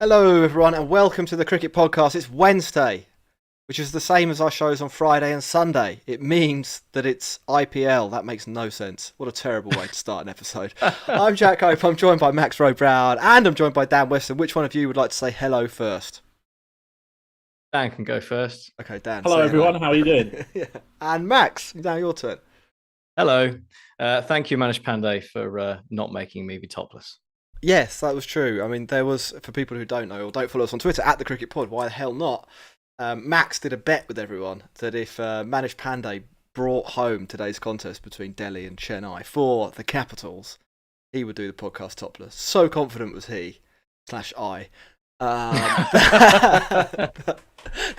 Hello, everyone, and welcome to the Cricket Podcast. It's Wednesday, which is the same as our shows on Friday and Sunday. It means that it's IPL. That makes no sense. What a terrible way to start an episode. I'm Jack Hope. I'm joined by Max Rowe-brown, and I'm joined by Dan Weston. Which one of you would like to say hello first? Dan can go first. Okay, Dan. Hello, say everyone. How are you doing? Yeah. And Max, now your turn. Hello. Thank you, Manish Pandey, for not making me be topless. Yes, that was true. I mean, there was, for people who don't know or don't follow us on Twitter, at the Cricket Pod, why the hell not? Max did a bet with everyone that if Manish Pandey brought home today's contest between Delhi and Chennai for the Capitals, he would do the podcast topless. So confident was he, / I, that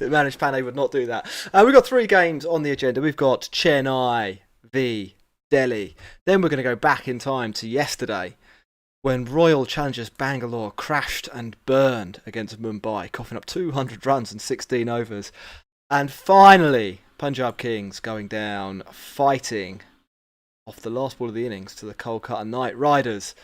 Manish Pandey would not do that. We've got 3 games on the agenda. We've got Chennai v Delhi. Then we're going to go back in time to yesterday, when Royal Challengers Bangalore crashed and burned against Mumbai, coughing up 200 runs in 16 overs. And finally, Punjab Kings going down, fighting off the last ball of the innings to the Kolkata Knight Riders.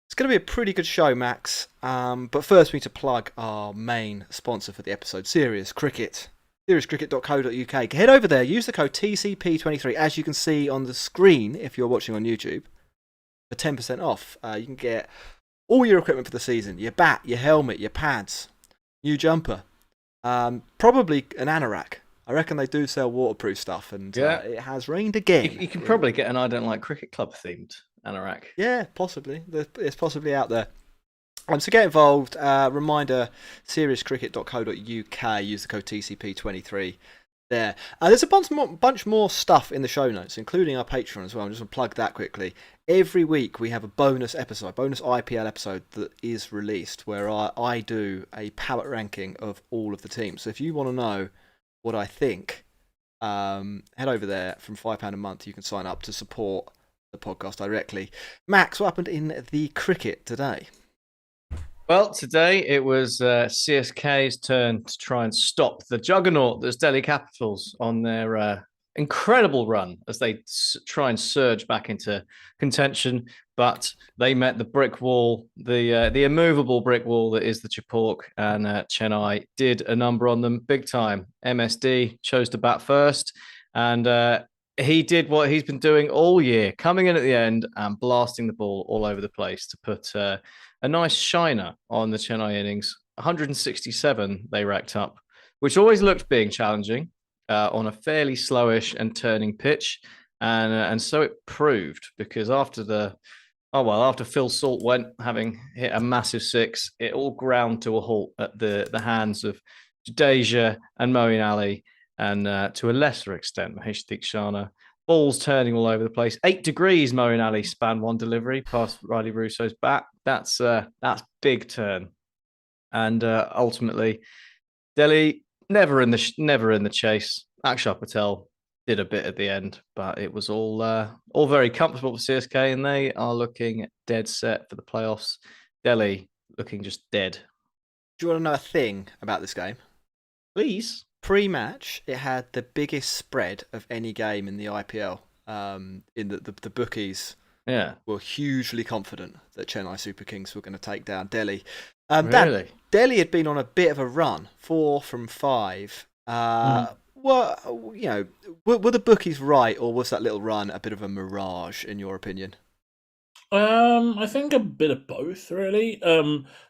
It's going to be a pretty good show, Max. But first we need to plug our main sponsor for the episode, Serious Cricket. SeriousCricket.co.uk. Head over there, use the code TCP23, as you can see on the screen if you're watching on YouTube, for 10% off. You can get all your equipment for the season: your bat, your helmet, your pads, new jumper, probably an anorak. I reckon they do sell waterproof stuff, and it has rained again. You can probably get an I Don't Like Cricket Club themed anorak. Yeah, possibly. It's possibly out there. So get involved. Reminder, seriouscricket.co.uk. Use the code TCP23 there. There's a bunch more stuff in the show notes, including our Patreon as well. I'm just going to plug that quickly. Every week we have a bonus IPL episode that is released, where I do a power ranking of all of the teams. So if you want to know what I think, head over there. From £5 a month, you can sign up to support the podcast directly. Max, what happened in the cricket today? Well, today it was CSK's turn to try and stop the juggernaut that's Delhi Capitals on their incredible run as they try and surge back into contention. But they met the brick wall, the immovable brick wall that is the Chipawk, and Chennai did a number on them big time. MSD chose to bat first, and he did what he's been doing all year, coming in at the end and blasting the ball all over the place to put a nice shiner on the Chennai innings. 167 they racked up, which always looked being challenging on a fairly slowish and turning pitch. And so it proved, because after Phil Salt went, having hit a massive 6, it all ground to a halt at the hands of Jadeja and Moeen Ali, and to a lesser extent, Mahesh Deekshana. Balls turning all over the place. 8 degrees, Moeen Ali spanned one delivery past Riley Russo's bat. That's big turn. And ultimately, Delhi never in the chase. Akshar Patel did a bit at the end, but it was all very comfortable for CSK, and they are looking dead set for the playoffs. Delhi looking just dead. Do you want to know a thing about this game? Please. Pre-match, it had the biggest spread of any game in the IPL. In the bookies were hugely confident that Chennai Super Kings were going to take down Delhi. Really? Delhi had been on a bit of a run, 4 from 5. Were the bookies right, or was that little run a bit of a mirage, in your opinion? I think a bit of both, really.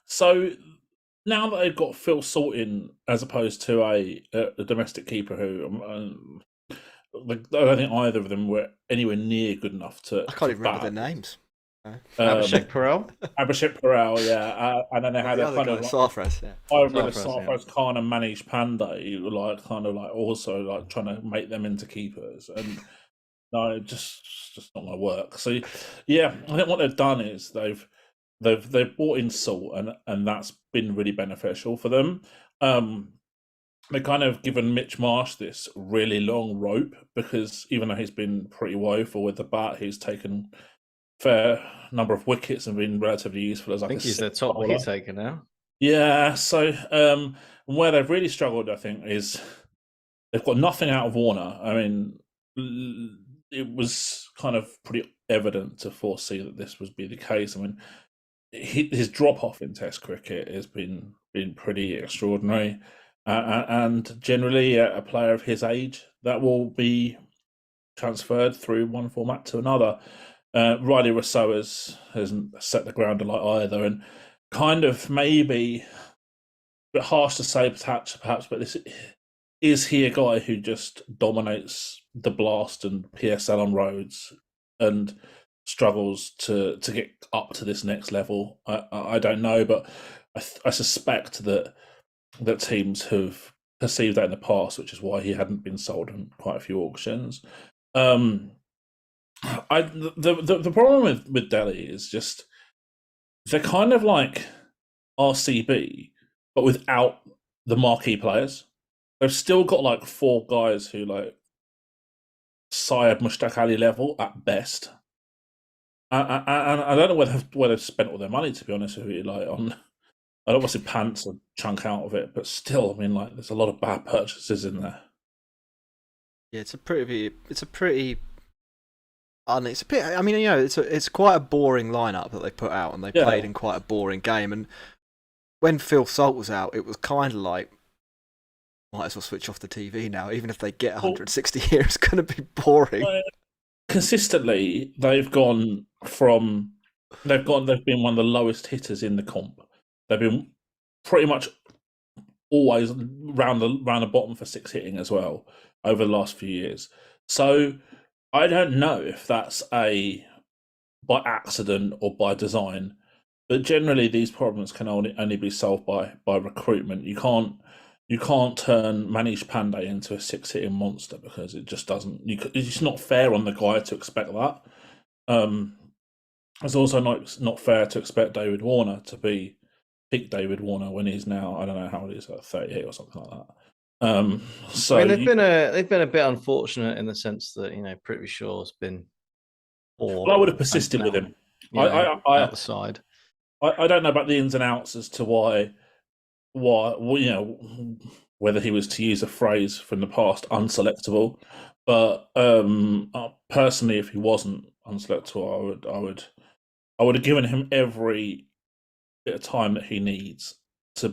So now that they've got Phil Salt in, as opposed to a domestic keeper who I don't think either of them were anywhere near good enough to. I can't even remember their names. Abhishek Parel? Abhishek Parel, yeah. And then they had a kind of Sarfraz, Sarfraz Khan and Manish Pandey, also trying to make them into keepers, and no, just not going to work. So yeah, I think what they've done is they've brought in Salt, and that's been really beneficial for them. They've kind of given Mitch Marsh this really long rope, because even though he's been pretty woeful with the bat, he's taken fair number of wickets and been relatively useful as I think he's their top wicket taker now. Yeah, so where they've really struggled, I think, is they've got nothing out of Warner. I mean, it was kind of pretty evident to foresee that this would be the case. I mean, his drop off in Test cricket has been pretty extraordinary, and generally a player of his age that will be transferred through one format to another. Riley Rousseau hasn't set the ground alight either, and kind of maybe a bit harsh to say perhaps, but is he a guy who just dominates the blast and PSL on roads and struggles to get up to this next level? I don't know, but I suspect that teams have perceived that in the past, which is why he hadn't been sold in quite a few auctions. The problem with Delhi is just they're kind of like RCB, but without the marquee players. They've still got like 4 guys who like Syed Mushtaq Ali level at best. And I don't know where they've spent all their money, to be honest with you. Like on, I don't want to say pants a chunk out of it, but still, I mean, like there's a lot of bad purchases in there. Yeah, it's a pretty. And it's a bit. I mean, it's quite a boring lineup that they put out, and they played in quite a boring game. And when Phil Salt was out, it was kind of like, might as well switch off the TV now. Even if they get 160 here, it's going to be boring. Consistently, they've been one of the lowest hitters in the comp. They've been pretty much always round the bottom for 6 hitting as well over the last few years. So I don't know if that's by accident or by design, but generally these problems can only be solved by recruitment. You can't turn Manish Pandey into a 6-hitting monster because it just doesn't. It's not fair on the guy to expect that. It's also not fair to expect David Warner to be peak David Warner when he's now, I don't know how old he is, like 38 or something like that. So I mean, they've been a bit unfortunate in the sense that Prithvi Shaw's been poor. Well, I would have persisted with him. Out the side. I don't know about the ins and outs as to why whether he was, to use a phrase from the past, unselectable. But personally, if he wasn't unselectable, I would have given him every bit of time that he needs to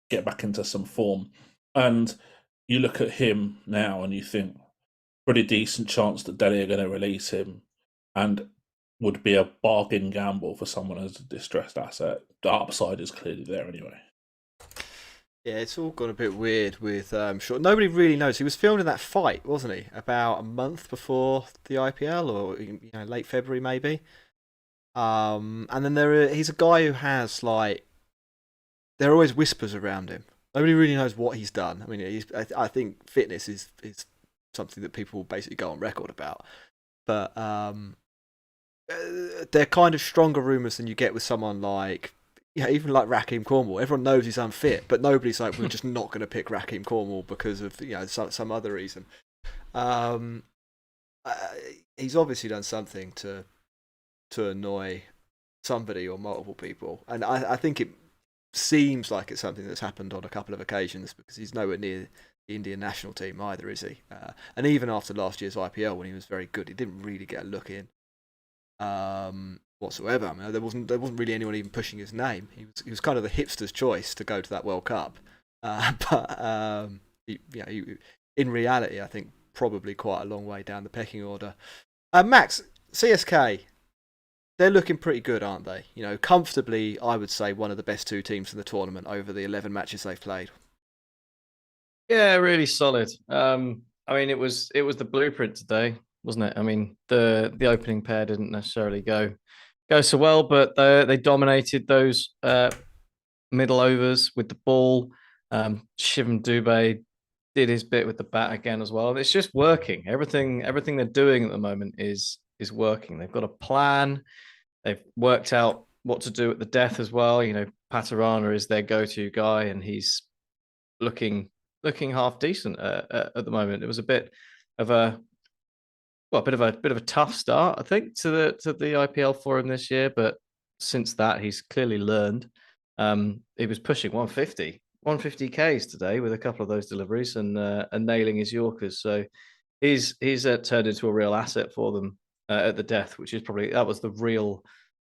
get back into some form. And you look at him now and you think, pretty decent chance that Delhi are going to release him, and would be a bargain gamble for someone as a distressed asset. The upside is clearly there anyway. Yeah, it's all gone a bit weird with Shaw. Nobody really knows. He was filmed in that fight, wasn't he? About a month before the IPL, or late February maybe. And then he's a guy who has there are always whispers around him. Nobody really knows what he's done. I mean, I think fitness is something that people basically go on record about. But they're kind of stronger rumours than you get with someone like, even like Raheem Cornwall. Everyone knows he's unfit, but nobody's like, we're just not going to pick Raheem Cornwall because of some other reason. He's obviously done something to annoy somebody or multiple people, and I think it seems like it's something that's happened on a couple of occasions, because he's nowhere near the Indian national team either, is he? And even after last year's IPL, when he was very good, he didn't really get a look in whatsoever. I mean, there wasn't really anyone even pushing his name. He was kind of the hipster's choice to go to that World Cup, but in reality, I think probably quite a long way down the pecking order. Max, CSK, they're looking pretty good, aren't they? Comfortably, I would say one of the best 2 teams in the tournament over the 11 matches they've played. Yeah, really solid. I mean, it was the blueprint today, wasn't it? I mean, the opening pair didn't necessarily go so well, but they dominated those middle overs with the ball. Shivam Dubé did his bit with the bat again as well. It's just working. Everything they're doing at the moment is working. They've got a plan. They've worked out what to do at the death as well. Patarana is their go-to guy, and he's looking half decent at the moment. It was a bit of a tough start, I think, to the IPL for him this year, but since that he's clearly learned. He was pushing 150 Ks today with a couple of those deliveries and nailing his Yorkers. So he's turned into a real asset for them at the death, which is that was the real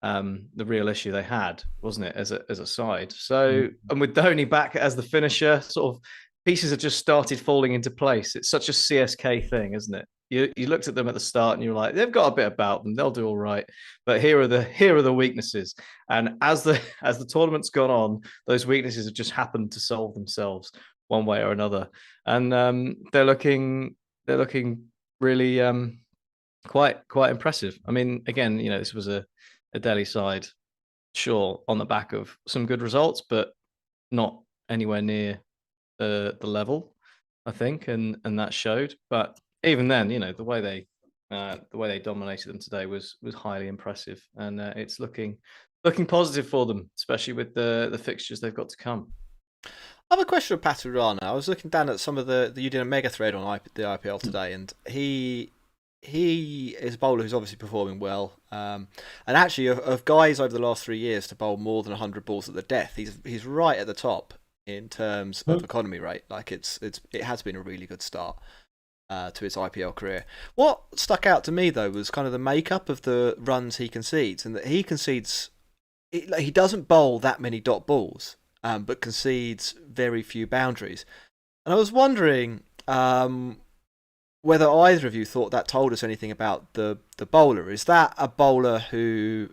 the real issue they had, wasn't it, as a side? So, and with Dhoni back as the finisher, sort of pieces have just started falling into place. It's such a CSK thing, isn't it? You looked at them at the start and you're like, they've got a bit about them, they'll do all right. But here are the weaknesses. And as the tournament's gone on, those weaknesses have just happened to solve themselves one way or another. And they're looking really quite impressive. I mean, again, this was a Delhi side, sure, on the back of some good results, but not anywhere near the level, I think, and that showed. But even then, the way they dominated them today was highly impressive, and it's looking positive for them, especially with the fixtures they've got to come. I have a question of Patu Rana. I was looking down at some of the you did a mega thread on the IPL today, and he is a bowler who's obviously performing well. And actually, of guys over the last 3 years to bowl more than 100 balls at the death, he's right at the top in terms of economy rate. Like it has been a really good start to his IPL career. What stuck out to me though was kind of the makeup of the runs he concedes, and that he concedes. He doesn't bowl that many dot balls, but concedes very few boundaries. And I was wondering whether either of you thought that told us anything about the bowler. Is that a bowler who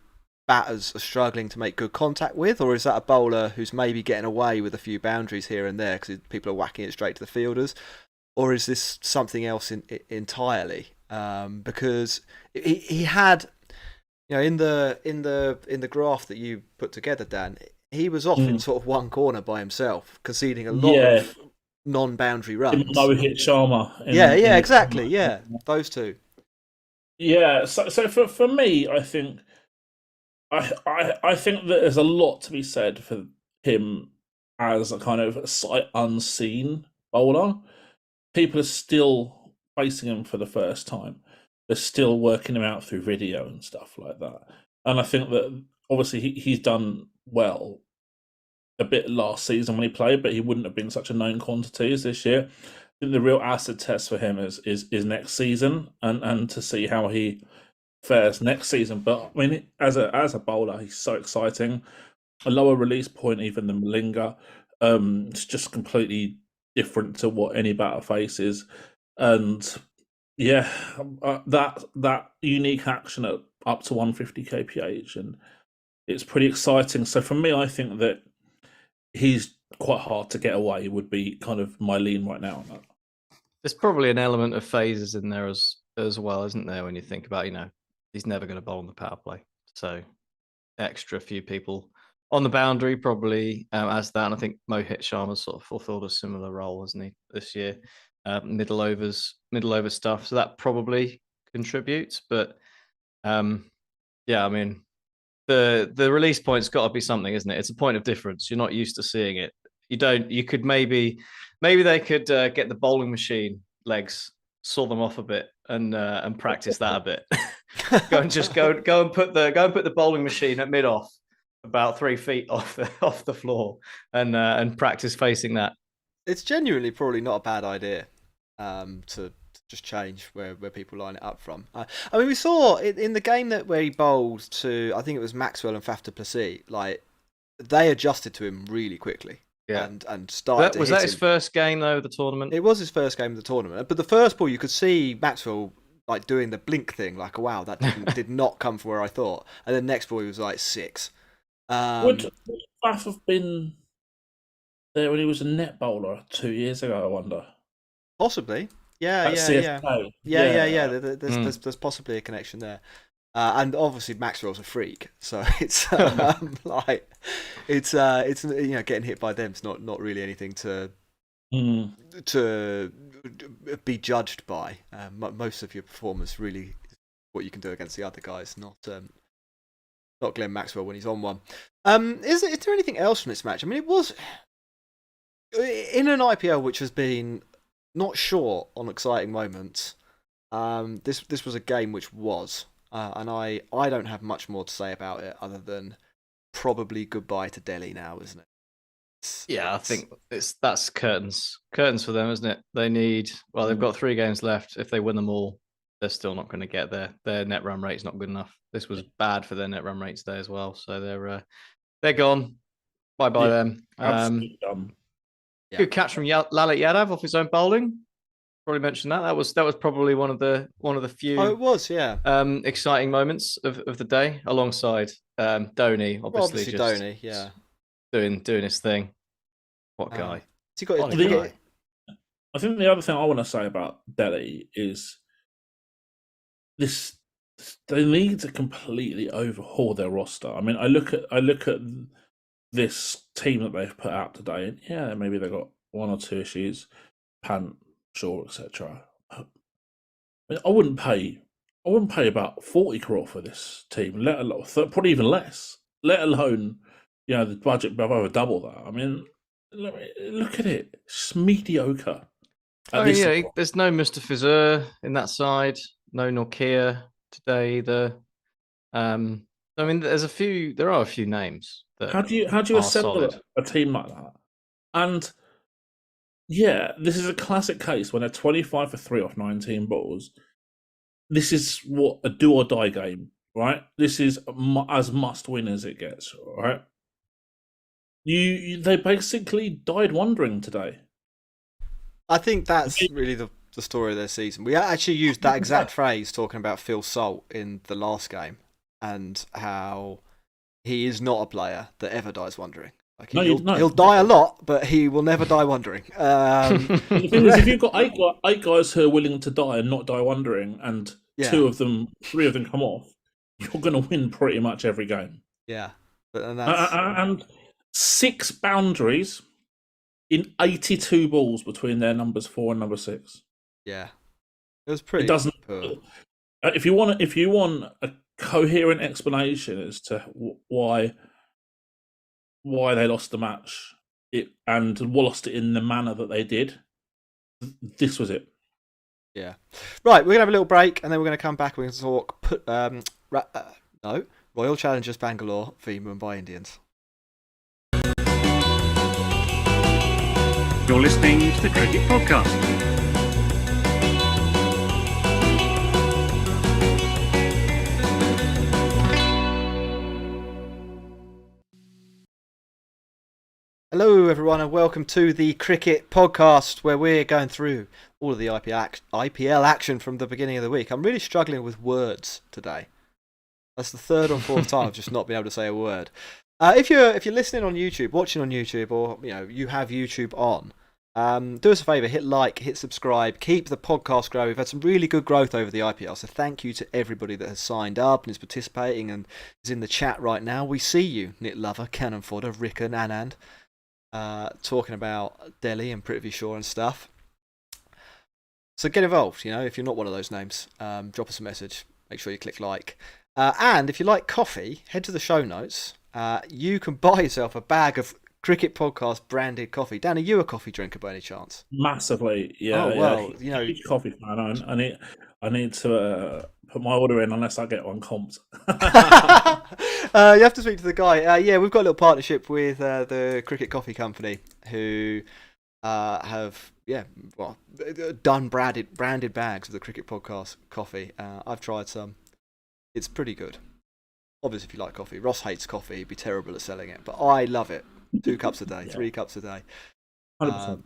batters are struggling to make good contact with, or is that a bowler who's maybe getting away with a few boundaries here and there because people are whacking it straight to the fielders, or is this something else entirely? Because he had, in the graph that you put together, Dan, he was off in sort of one corner by himself, conceding a lot of non-boundary runs. Mohit Sharma. Exactly. Yeah, those two. Yeah, so for me, I think I think that there's a lot to be said for him as a kind of sight unseen bowler. People are still facing him for the first time. They're still working him out through video and stuff like that. And I think that obviously he's done well a bit last season when he played, but he wouldn't have been such a known quantity as this year. I think the real acid test for him is next season, and to see how he fares next season. But I mean, as a bowler, he's so exciting. A lower release point even than Malinga. It's just completely different to what any batter faces, and yeah, that unique action at up to 150 kph, and it's pretty exciting. So for me, I think that he's quite hard to get away would be kind of my lean right now on that. There's probably an element of phases in there as well, isn't there? When you think about, he's never going to bowl on the power play, so extra few people on the boundary probably as that. And I think Mohit Sharma's sort of fulfilled a similar role, hasn't he, this year? Middle over stuff, so that probably contributes. But yeah, I mean, the release point's got to be something, isn't it? It's a point of difference. You're not used to seeing it. You could maybe they could get the bowling machine legs, saw them off a bit, and practice that a bit. go and put the bowling machine at mid off, about 3 feet off the floor, and practice facing that. It's genuinely probably not a bad idea to just change where people line it up from. I mean, we saw in the game where he bowled to, I think it was Maxwell and Faf du Plessis, like they adjusted to him really quickly. Yeah. And started. Was that his first game though of the tournament? It was his first game of the tournament, but the first ball you could see Maxwell like doing the blink thing, like wow, that did not come from where I thought. And then next ball he was like 6. Would Faf have been there when he was a net bowler 2 years ago? I wonder. Possibly. Yeah. There's possibly a connection there. And obviously Maxwell's a freak, so it's it's getting hit by them's not really anything to be judged by. Most of your performance really what you can do against the other guys, not Glenn Maxwell when he's on one. Is there anything else from this match? I mean, it was in an IPL which has been not short on exciting moments. This was a game which was. And I don't have much more to say about it other than probably goodbye to Delhi now, isn't it? I think that's curtains for them, isn't it? They've got 3 games left. If they win them all, they're still not going to get there. Their net run rate's not good enough. This was bad for their net run rate today as well. So they're gone. Bye bye them. Absolutely dumb. Yeah. Good catch from Lalit Yadav off his own bowling. Probably mentioned that. That was probably one of the few. Oh, it was, yeah. Exciting moments of the day, alongside Dhoni, obviously just Dhoni, yeah, doing his thing. What a guy! Has he got What his a guy? I think the other thing I want to say about Delhi is this: they need to completely overhaul their roster. I mean, I look at this team that they've put out today, and yeah, maybe they've got one or two issues, Pant, Shaw, etc. I mean, I wouldn't pay about 40 crore for this team, let alone probably even less. Let alone, the budget above over double that. I mean, look at it; it's mediocre. There's no Mustafizur in that side, no Nokia today either. I mean, there are a few names. How do you assemble a team like that? And yeah, this is a classic case when they're 25 for 3 off 19 balls. This is what a do or die game, right? This is as must win as it gets, right? They basically died wondering today. I think that's really the story of their season. We actually used that exact phrase talking about Phil Salt in the last game and how he is not a player that ever dies wondering. Like he'll die a lot, but he will never die wondering. The thing is, if you've got eight guys who are willing to die and not die wondering, and 3 of them come off, you're going to win pretty much every game. Yeah, and 6 boundaries in 82 balls between their numbers 4 and number 6. Yeah, it was pretty. It doesn't. If you want a coherent explanation as to why they lost the match and lost it in the manner that they did, this was it. Yeah. Right, we're going to have a little break and then we're going to come back and we're going to talk Royal Challengers Bangalore v Mumbai Indians. You're listening to the Cricket Podcast. Hello everyone and welcome to the Cricket Podcast where we're going through all of the IPL action from the beginning of the week. I'm really struggling with words today. That's the third or fourth time I've just not been able to say a word. If you're listening on YouTube, watching on YouTube, or you have YouTube on, do us a favour, hit like, hit subscribe, keep the podcast growing. We've had some really good growth over the IPL, so thank you to everybody that has signed up and is participating and is in the chat right now. We see you, Nick Lover, Cannon Fodder, Rick and Anand, talking about Delhi and Prithvi Shaw and stuff. So get involved, if you're not one of those names, drop us a message, make sure you click like. And if you like coffee, head to the show notes. You can buy yourself a bag of Cricket Podcast branded coffee. Dan, are you a coffee drinker by any chance? Massively, yeah. Oh well, huge coffee fan. I need to put my order in unless I get one comped. You have to speak to the guy. Yeah, we've got a little partnership with the Cricket Coffee Company who have done branded bags of the Cricket Podcast coffee. I've tried some. It's pretty good. Obviously, if you like coffee. Ross hates coffee. He'd be terrible at selling it. But I love it. 2 cups a day, 3 cups a day. 100%.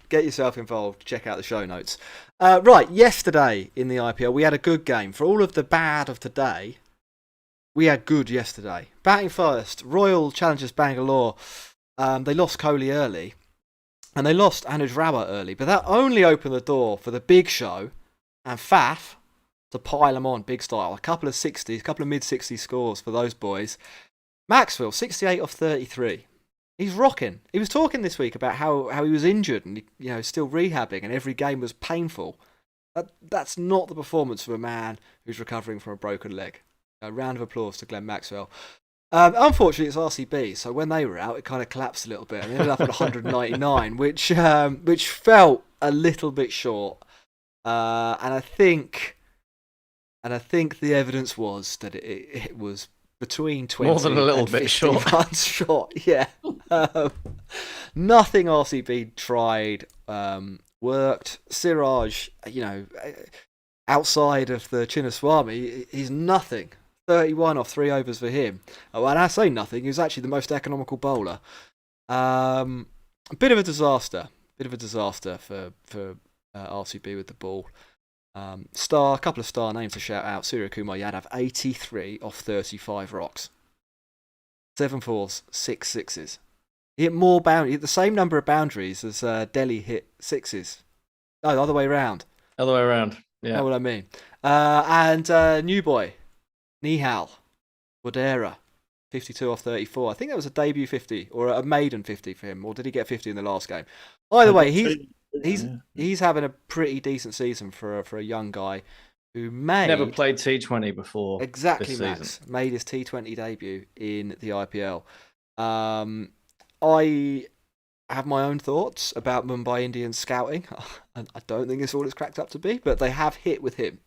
Get yourself involved. Check out the show notes. Right, yesterday in the IPL, we had a good game. For all of the bad of today, we had good yesterday. Batting first, Royal Challengers Bangalore. They lost Kohli early. And they lost Anuj Rawat early. But that only opened the door for the big show and Faf to pile them on big style. A couple of 60s, a couple of mid-60s scores for those boys. Maxwell, 68 off 33. He's rocking. He was talking this week about how he was injured and still rehabbing and every game was painful. That's not the performance of a man who's recovering from a broken leg. A round of applause to Glenn Maxwell. Unfortunately, it's RCB, so when they were out, it kind of collapsed a little bit. They ended up at 199, which felt a little bit short. And I think the evidence was that it was between 20 more than a little and bit 50 short. runs short. Yeah. Nothing RCB tried worked. Siraj, outside of the Chinnaswamy, he's nothing. 31 off 3 overs for him. Oh, and I say nothing, he was actually the most economical bowler. A bit of a disaster. For RCB with the ball. A couple of star names to shout out. Surya Kumar Yadav, 83 off 35 rocks. 7 fours, 6 sixes. He hit the same number of boundaries as Delhi hit sixes. No, the other way around. Other way around. Yeah. Know what I mean? And new boy, Nihal Wadera, 52 off 34. I think that was a debut 50 or a maiden 50 for him. Or did he get 50 in the last game? Either way, he's having a pretty decent season for a young guy who never played T20 before. Exactly, Max made his T20 debut in the IPL. I have my own thoughts about Mumbai Indians scouting. I don't think it's all it's cracked up to be, but they have hit with him.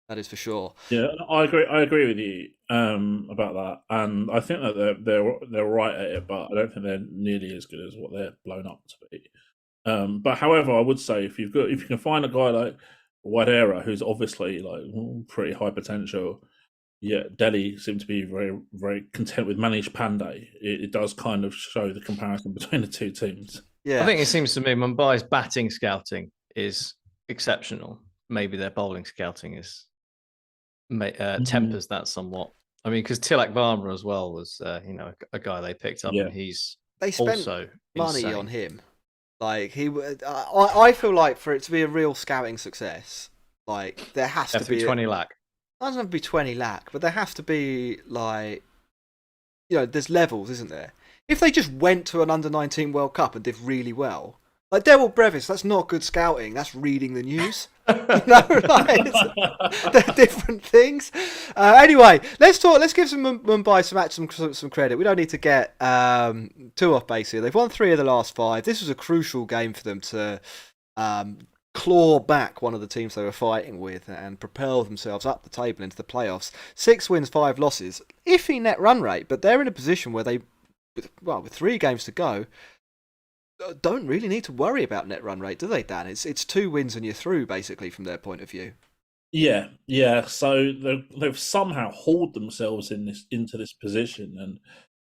That is for sure. Yeah, I agree with you about that, and I think that they're right at it, but I don't think they're nearly as good as what they're blown up to be. But however, I would say if you can find a guy like Wadera, who's obviously like pretty high potential, yeah, Delhi seem to be very, very content with Manish Pandey. It does kind of show the comparison between the two teams. Yeah, I think it seems to me Mumbai's batting scouting is exceptional. Maybe their bowling scouting is tempers that somewhat. I mean, because Tilak Varma as well was, a guy they picked up, and they spent also money insane on him. Like I feel like for it to be a real scouting success, like there has to be 20 lakh. It doesn't have to be 20 lakh, but there has to be like, there's levels, isn't there? If they just went to an under-19 World Cup and did really well, like Daryl Brevis, that's not good scouting. That's reading the news. They're different things. Anyway, let's talk. Let's give Mumbai some credit. We don't need to get too off base here. They've won 3 of the last 5. This was a crucial game for them to claw back one of the teams they were fighting with and propel themselves up the table into the playoffs. 6 wins, 5 losses. Iffy net run rate, but they're in a position where with 3 games to go, don't really need to worry about net run rate, do they, Dan? It's 2 wins and you're through, basically, from their point of view. Yeah. So they've somehow hauled themselves into this position,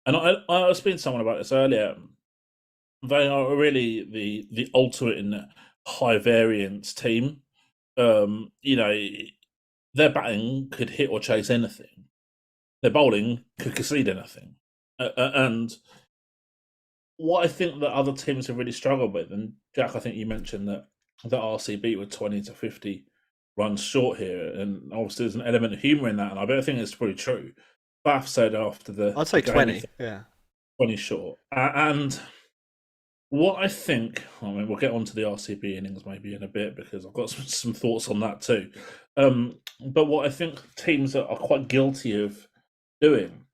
and I was speaking to someone about this earlier. They are really the ultimate in high variance team. Their batting could hit or chase anything. Their bowling could concede anything, and what I think that other teams have really struggled with, and Jack, I think you mentioned that RCB were 20 to 50 runs short here, and obviously there's an element of humour in that, and I think it's pretty true. Bath said after I'd say 20, 20 short. And what I think, we'll get onto the RCB innings maybe in a bit because I've got some thoughts on that too. But what I think teams are quite guilty of doing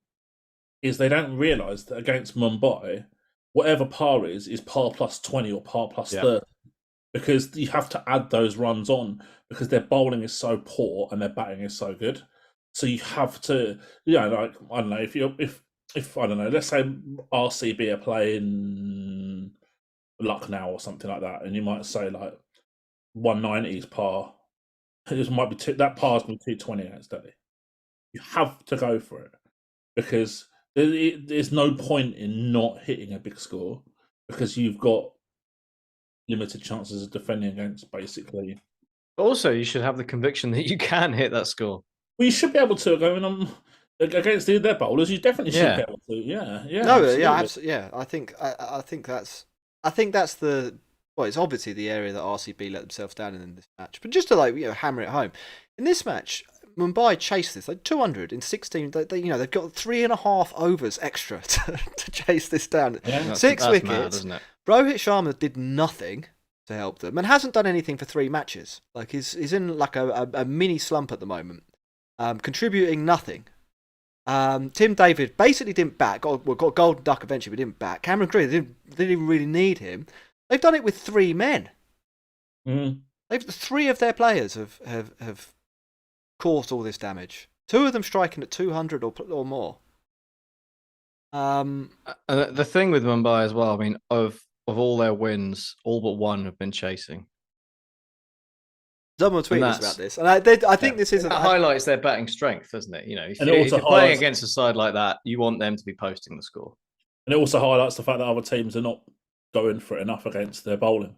is they don't realise that against Mumbai, whatever par is par plus 20 or par plus 30. Because you have to add those runs on because their bowling is so poor and their batting is so good. So you have to, I don't know, if I don't know, let's say RCB are playing Lucknow or something like that, and you might say like 190 is par. It might be that par's been 220 against Delhi. You have to go for it because there's no point in not hitting a big score because you've got limited chances of defending against basically. Also, you should have the conviction that you can hit that score. Well, you should be able to go in against their bowlers. You definitely should be able to. Yeah. No, absolutely. Yeah, I think that's the. Well, it's obviously the area that RCB let themselves down in this match. But just to hammer it home, in this match, Mumbai chased this 200 in 16. They've got 3.5 overs extra to chase this down. Yeah, 6 wickets. Mad, isn't it? Rohit Sharma did nothing to help them and hasn't done anything for 3 matches. Like he's in like a mini slump at the moment, contributing nothing. Tim David basically didn't bat. Got Golden Duck eventually, but didn't bat. Cameron Green didn't even really need him. They've done it with 3 men. Mm. 3 of their players have caused all this damage. 2 of them striking at 200 or more. The thing with Mumbai as well, I mean, of all their wins, all but 1 have been chasing. Someone tweeted us that's- about this, and I think this is That highlights their batting strength, doesn't it? You know, if And it you're also playing highlights- against a side like that, you want them to be posting the score. And it also highlights the fact that other teams are not going for it enough against their bowling.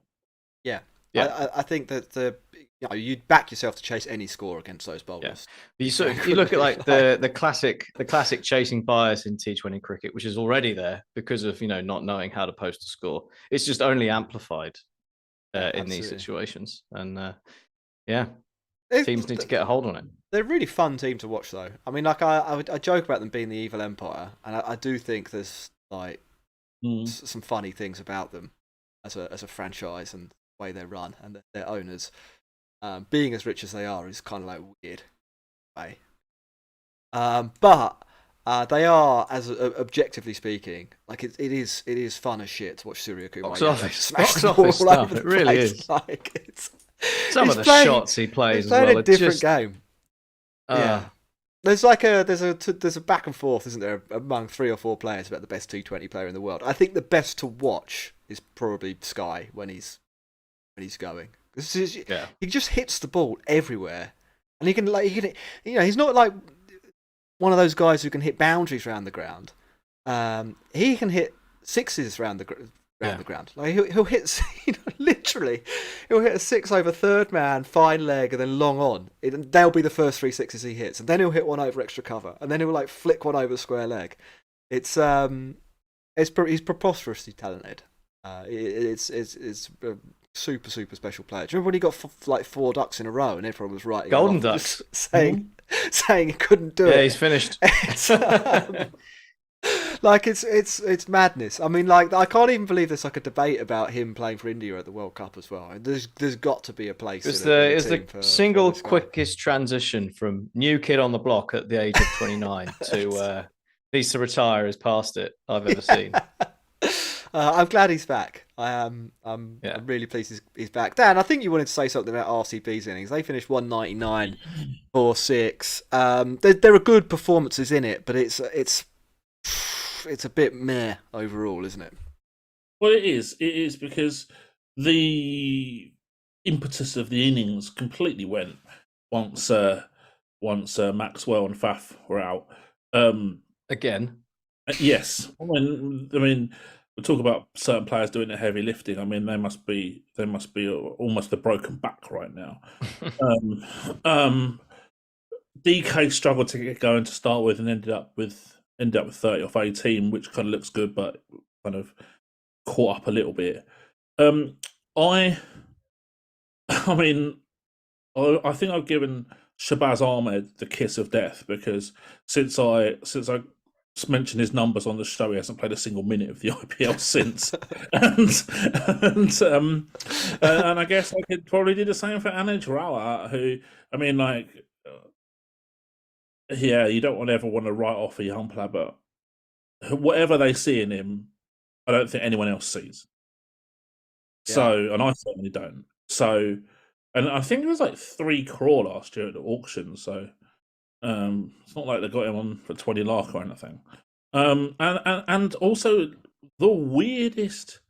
Yeah. Yeah. I think that you'd back yourself to chase any score against those bowlers. You look at like the classic chasing bias in T20 cricket, which is already there because of not knowing how to post a score. It's just only amplified in these situations, and teams need to get a hold on it. They're a really fun team to watch, though. I mean, like I joke about them being the evil empire, and I do think there's like some funny things about them as a franchise and the way they run and their owners. Being as rich as they are is kind of like weird, way. But they are, as objectively speaking, like it is fun as shit to watch Surya Kumar. Box office stuff. It really is. Like Some of the shots he plays as well. It's a different game. Yeah. There's a back and forth, isn't there, among 3 or 4 players about the best T20 player in the world. I think the best to watch is probably Skye when he's going. He just hits the ball everywhere, and he's not like one of those guys who can hit boundaries around the ground. He can hit sixes around the ground. Like he'll hit, literally, he'll hit a 6 over third man, fine leg, and then long on. They'll be the first 3 sixes he hits, and then he'll hit one over extra cover, and then he'll like flick one over square leg. He's preposterously talented. It's a super special player. Do you remember when he got like 4 ducks in a row, and everyone was writing golden ducks, saying he couldn't do it? Yeah, he's finished. It's madness. I mean, like, I can't even believe there's like a debate about him playing for India at the World Cup as well. There's got to be a place. It's the single quickest transition from new kid on the block at the age of 29 to needs to retire is past it I've ever seen. I'm glad he's back. I'm really pleased he's back. Dan, I think you wanted to say something about RCB's innings. They finished 199 4-6. There are good performances in it, but it's a bit meh overall, isn't it? Well, it is. It is because the impetus of the innings completely went once Maxwell and Faf were out. Again. Yes. I mean, we talk about certain players doing the heavy lifting. I mean, they must be almost a broken back right now. DK struggled to get going to start with, and ended up with 30 off 18, which kind of looks good, but kind of caught up a little bit. I think I've given Shabazz Ahmed the kiss of death, because since I mentioned his numbers on the show, he hasn't played a single minute of the IPL since, and I guess I could probably do the same for Anuj Rawat, who, I mean, like, you don't ever want to write off a young player, but whatever they see in him, I don't think anyone else sees. So, and I certainly don't. So, and I think it was like 3 crore last year at the auction. So, it's not like they got him on for 20 lakh or anything. And also the weirdest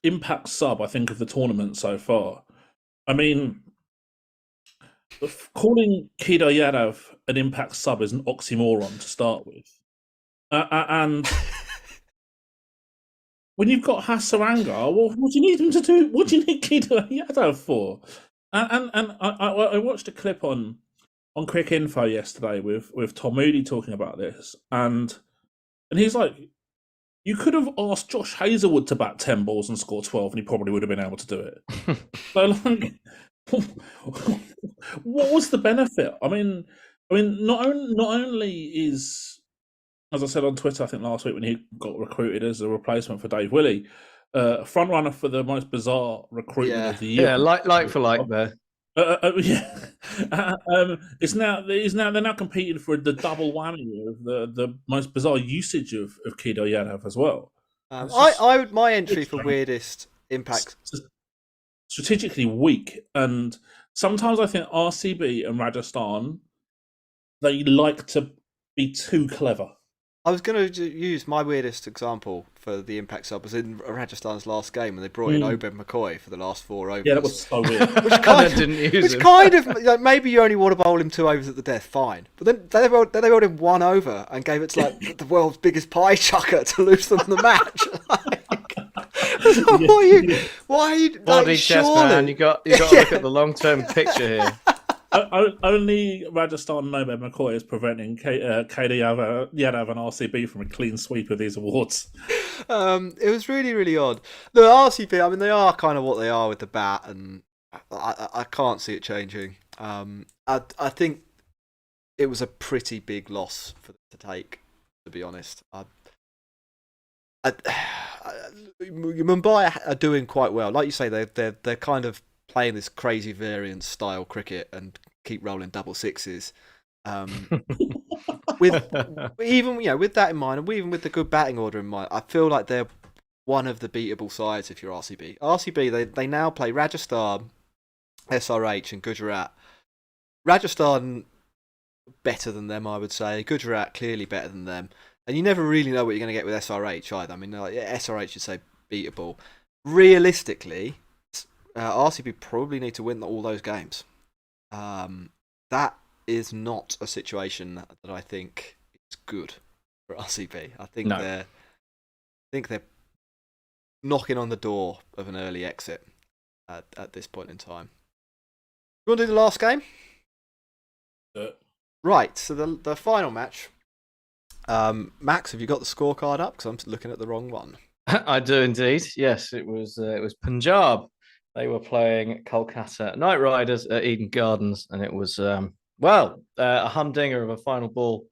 impact sub, I think, of the tournament so far. I mean, calling Kedar Yadav an impact sub is an oxymoron to start with. And when you've got Hasaranga, well, what do you need him to do? What do you need Kedar Yadav for? And I watched a clip on Crick Info yesterday with Tom Moody talking about this, and he's like, you could have asked Josh Hazlewood to bat 10 balls and score 12, and he probably would have been able to do it. So, like, what was the benefit? I mean, not only is, as I said on Twitter, I think last week when he got recruited as a replacement for Dave Willey, front runner for the most bizarre recruitment of the year. Yeah, like for like there. It's now they're now competing for the double whammy of the most bizarre usage of Kedar Yadav as well. My entry for weirdest impact, strategically weak, and sometimes I think RCB and Rajasthan, they like to be too clever. I was going to use my weirdest example for the impact sub was in Rajasthan's last game when they brought in Obed McCoy for the last 4 overs. Yeah, that was so weird. Which kind of like, maybe you only want to bowl him 2 overs at the death, fine. But then they bowled him 1 over and gave it to like the world's biggest pie chucker to lose them the match. Why are you body chest, man? You got to look at the long-term picture here. Only Rajasthan and Obed McCoy is preventing KD Yadav and RCB from a clean sweep of these awards. It was really, really odd. The RCB, I mean, they are kind of what they are with the bat, and I can't see it changing. I think it was a pretty big loss for them to take, to be honest. Mumbai are doing quite well. Like you say, they're kind of playing this crazy variant style cricket and keep rolling double sixes. With that in mind, and even with the good batting order in mind, I feel like they're one of the beatable sides if you're RCB. RCB, they now play Rajasthan, SRH, and Gujarat. Rajasthan better than them, I would say. Gujarat clearly better than them, and you never really know what you're going to get with SRH either. I mean, SRH should say beatable. Realistically, RCB probably need to win all those games. That is not a situation that I think is good for RCB. I think they're knocking on the door of an early exit at this point in time. You want to do the last game? Right. So the final match. Max, have you got the scorecard up? Because I'm looking at the wrong one. I do indeed. Yes, it was Punjab. They were playing Kolkata Knight Riders at Eden Gardens, and it was a humdinger of a final ball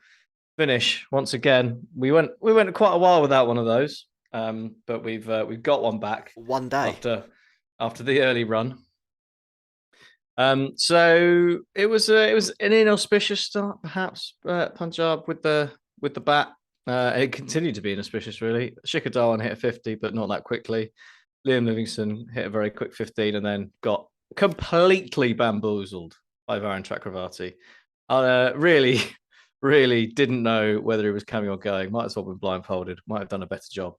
finish. Once again, we went quite a while without one of those, but we've got one back one day after the early run. So it was an inauspicious start, perhaps. Punjab with the bat. It continued to be inauspicious, really. Shikhar Dhawan hit a 50, but not that quickly. Liam Livingstone hit a very quick 15 and then got completely bamboozled by Varun Chakravarti. Really, really didn't know whether he was coming or going. Might as well have been blindfolded. Might have done a better job.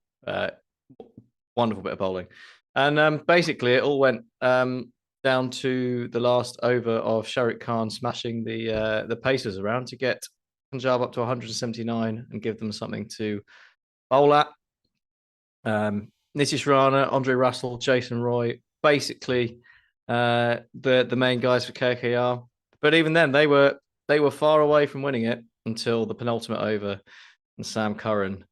Wonderful bit of bowling. And basically it all went down to the last over of Shahrukh Khan smashing the Pacers around to get Punjab up to 179 and give them something to bowl at. Nitish Rana, Andre Russell, Jason Roy, basically the main guys for KKR. But even then, they were far away from winning it until the penultimate over, and Sam Curran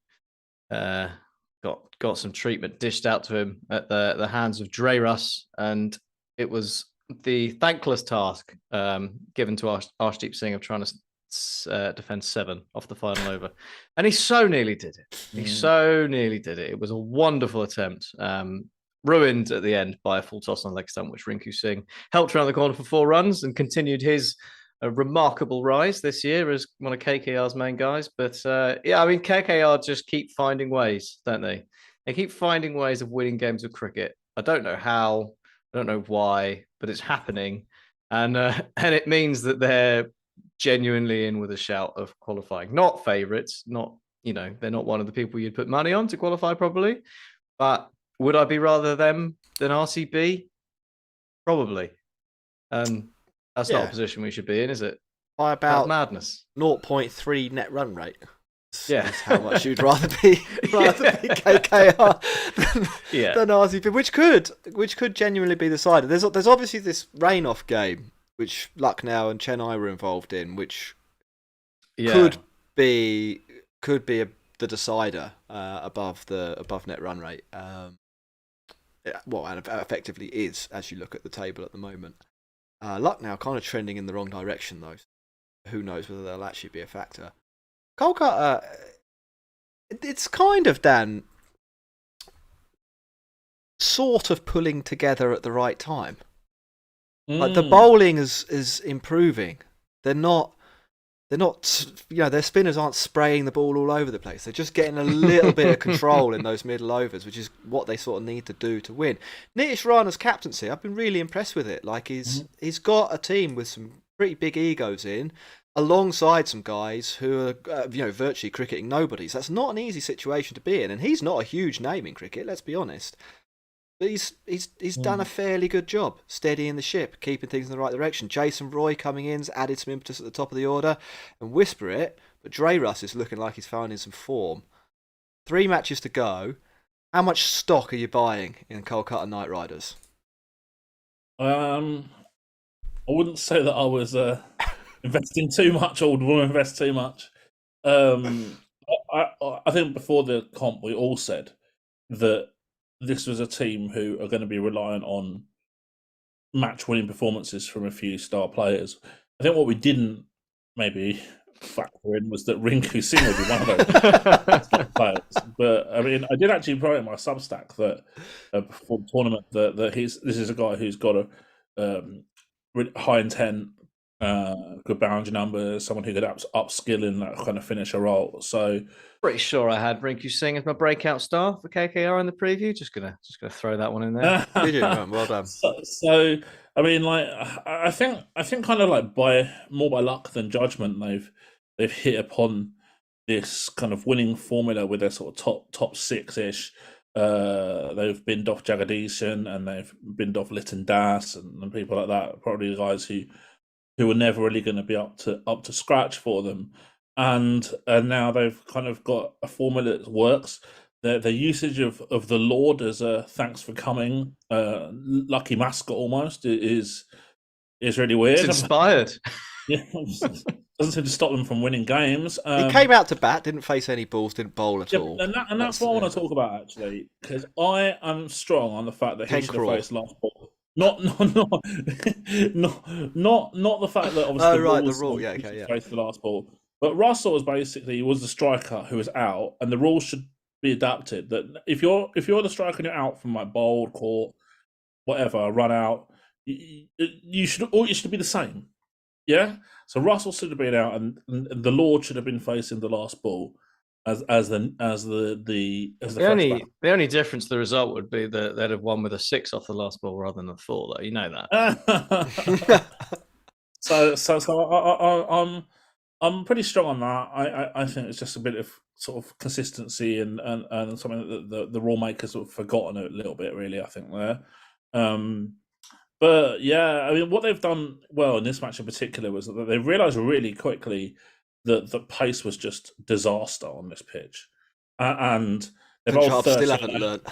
got some treatment dished out to him at the hands of Dre Russ, and it was the thankless task given to Arshdeep Singh of trying to defend 7 off the final over, and he so nearly did it. It was a wonderful attempt, ruined at the end by a full toss on leg stump, which Rinku Singh helped around the corner for 4 runs and continued his remarkable rise this year as one of KKR's main guys. But I mean, KKR just keep finding ways, don't they? They keep finding ways of winning games of cricket. I don't know how, I don't know why, but it's happening, and it means that they're genuinely in with a shout of qualifying. Not favourites, they're not one of the people you'd put money on to qualify properly. But would I be rather them than RCB? Probably. That's not a position we should be in, is it? By about madness. 0.3 net run rate. Yeah, is how much you'd rather be KKR than RCB, which could genuinely be decided. There's obviously this rain-off game which Lucknow and Chennai were involved in, which could be the decider above net run rate. And effectively is, as you look at the table at the moment. Lucknow kind of trending in the wrong direction, though. Who knows whether they'll actually be a factor. Kolkata, it's kind of, Dan, sort of pulling together at the right time. Like the bowling is improving. They're not. Their spinners aren't spraying the ball all over the place. They're just getting a little bit of control in those middle overs, which is what they sort of need to do to win. Nitish Rana's captaincy, I've been really impressed with it. Like he's got a team with some pretty big egos in, alongside some guys who are virtually cricketing nobodies. That's not an easy situation to be in, and he's not a huge name in cricket. Let's be honest. But he's done a fairly good job steadying the ship, keeping things in the right direction. Jason Roy coming in's added some impetus at the top of the order, and whisper it, but Dre Russ is looking like he's finding some form. 3 matches to go. How much stock are you buying in Kolkata Knight Riders? I wouldn't say that I was investing too much or would want to invest too much. I think before the comp we all said that this was a team who are going to be reliant on match-winning performances from a few star players. I think what we didn't maybe factor in was that Rinku Singh would be one of those star players. But I mean, I did actually write in my Substack that before the tournament that this is a guy who's got a high intent, good boundary numbers, someone who could upskill in that kind of finisher role. So Pretty sure I had Rinku Singh as my breakout star for KKR in the preview. Just gonna throw that one in there. Did you? Well done. So I mean, like, I think kind of like by luck than judgment, they've hit upon this kind of winning formula with their sort of top 6-ish. They've binned off Jagadish and they've binned off Lytton Das and people like that. Probably the guys who were never really going to be up to scratch for them. And now they've kind of got a formula that works. The usage of the Lord as a thanks for coming lucky mascot almost is really weird. It's inspired. Yeah, doesn't seem to stop them from winning games. He came out to bat, didn't face any balls, didn't bowl at all. And that's what I want to talk about actually, because I am strong on the fact that he should have faced last ball. Not the fact that obviously the rule, faced the last ball. But Russell was the striker who was out, and the rules should be adapted. That if you're the striker and you're out from like bowled, caught, whatever, run out, you should be the same. Yeah. So Russell should have been out, and the Lord should have been facing the last ball as the only difference to the result would be that they'd have won with a 6 off the last ball rather than a 4. Though you know that. So I'm pretty strong on that. I think it's just a bit of sort of consistency and something that the rule makers have forgotten a little bit, really, I think, there. But yeah, I mean, what they've done well in this match in particular was that they realised really quickly that the pace was just disaster on this pitch. And they've all still haven't learned.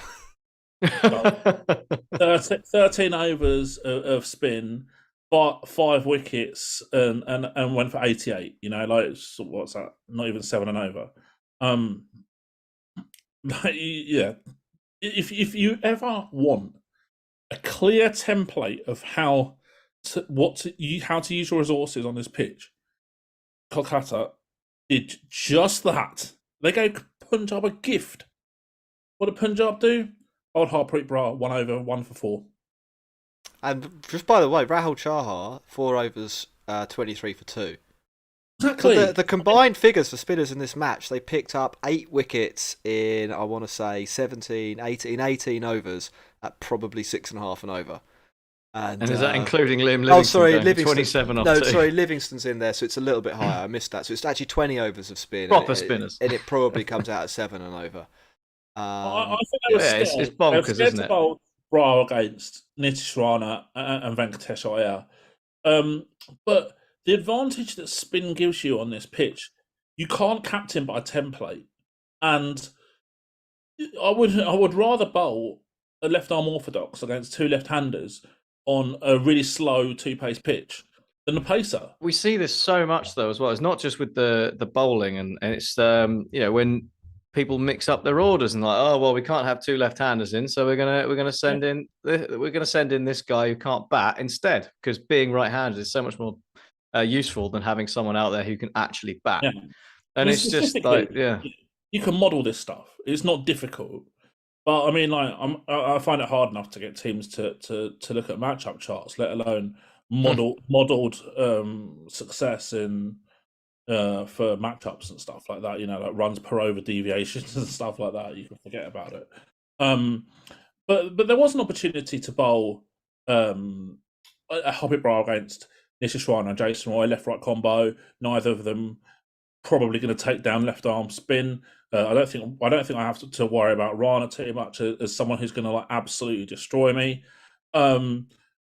13 overs of spin, but 5 wickets and went for 88. You know, like what's that? Not even 7 and over. Yeah. If you ever want a clear template of how to use your resources on this pitch, Kolkata did just that. They gave Punjab a gift. What did Punjab do? Old Harpreet Brar 1 over, 1 for 4. And just by the way, Rahul Chahar 4 overs, 23 for 2. Exactly. So the combined figures for spinners in this match, they picked up 8 wickets in, I want to say, 18 overs at probably 6.5 and over. And is that including Liam Livingston? Oh, sorry, Livingston. 27 off 2. No, sorry, Livingston's in there, so it's a little bit higher. I missed that. So it's actually 20 overs of spin. Proper spinners. And it probably comes out at 7 and over. I think they were it's bonkers, isn't it? Brar against Nitish Rana and Venkatesh Iyer. But the advantage that spin gives you on this pitch, you can't captain by template. And I would rather bowl a left-arm orthodox against 2 left-handers on a really slow 2-pace pitch than a pacer. We see this so much though as well. It's not just with the bowling, and it's when people mix up their orders and like, oh well, we can't have 2 left-handers in, so we're gonna send in this guy who can't bat instead, because being right-handed is so much more useful than having someone out there who can actually bat. Yeah. And it's just like, yeah, you can model this stuff. It's not difficult. But I mean, like, I find it hard enough to get teams to look at matchup charts, let alone modeled success in for matchups and stuff like that. You know, like runs per over deviations and stuff like that. You can forget about it. But there was an opportunity to bowl a Hobbit Brar against Nishishwana and Jason Roy, left-right combo. Neither of them probably going to take down left arm spin. I don't think I have to worry about Rana too much as someone who's going to absolutely destroy me. Even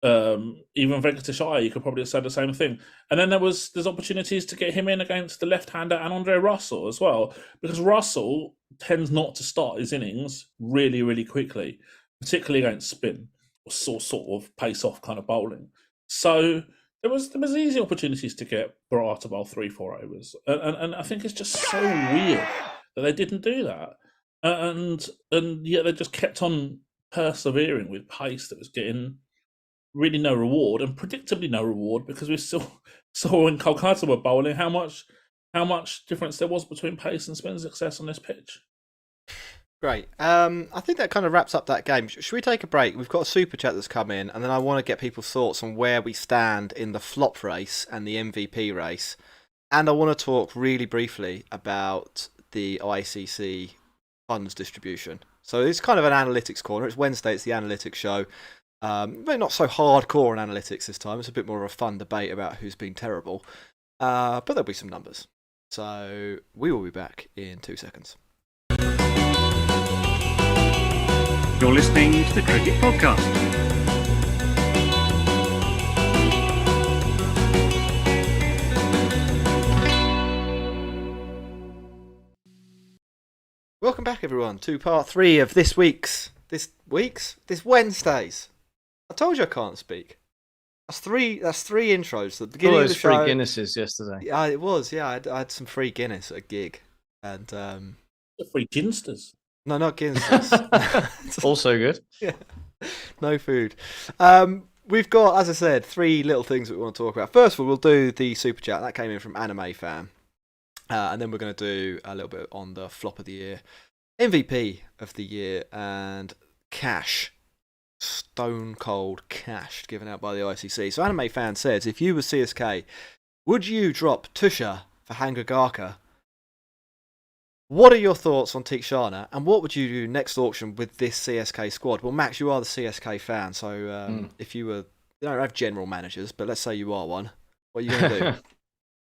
Venkatesh Iyer, you could probably have said the same thing. And then there's opportunities to get him in against the left-hander and Andre Russell as well, because Russell tends not to start his innings really, really quickly, particularly against spin or sort of pace-off kind of bowling. So there was easy opportunities to get Bharat to bowl 3-4 overs, and I think it's just so weird that they didn't do that, and yet they just kept on persevering with pace that was getting really no reward, and predictably no reward, because we still saw when Kolkata were bowling how much difference there was between pace and spin success on this pitch. Great. I think that kind of wraps up that game. Should we take a break? We've got a super chat that's come in, and then I want to get people's thoughts on where we stand in the flop race and the MVP race. And I want to talk really briefly about the ICC funds distribution. So it's kind of an analytics corner. It's Wednesday, it's the analytics show. Maybe not so hardcore on analytics this time. It's a bit more of a fun debate about who's been terrible. But there'll be some numbers. So we will be back in 2 seconds. You're listening to the Cricket Podcast. Welcome back, everyone, to part 3 of this Wednesday's. I told you I can't speak. That's three intros. The beginning of the show. Free Guinnesses yesterday. Yeah, it was. Yeah, I had some free Guinness at a gig, and The free ginsters. no, not Guinness. Also good. Yeah, no food. We've got, as I said, 3 little things that we want to talk about. First of all, we'll do the super chat that came in from Anime Fan, and then we're going to do a little bit on the flop of the year, MVP of the year, and cash. Stone cold cash given out by the ICC. So Anime Fan says, if you were CSK, would you drop Tusha for Hangagaka? What are your thoughts on Tikshana, and what would you do next auction with this CSK squad? Well, Max, you are the CSK fan, so if you were, you don't have general managers, but let's say you are one, what are you going to do?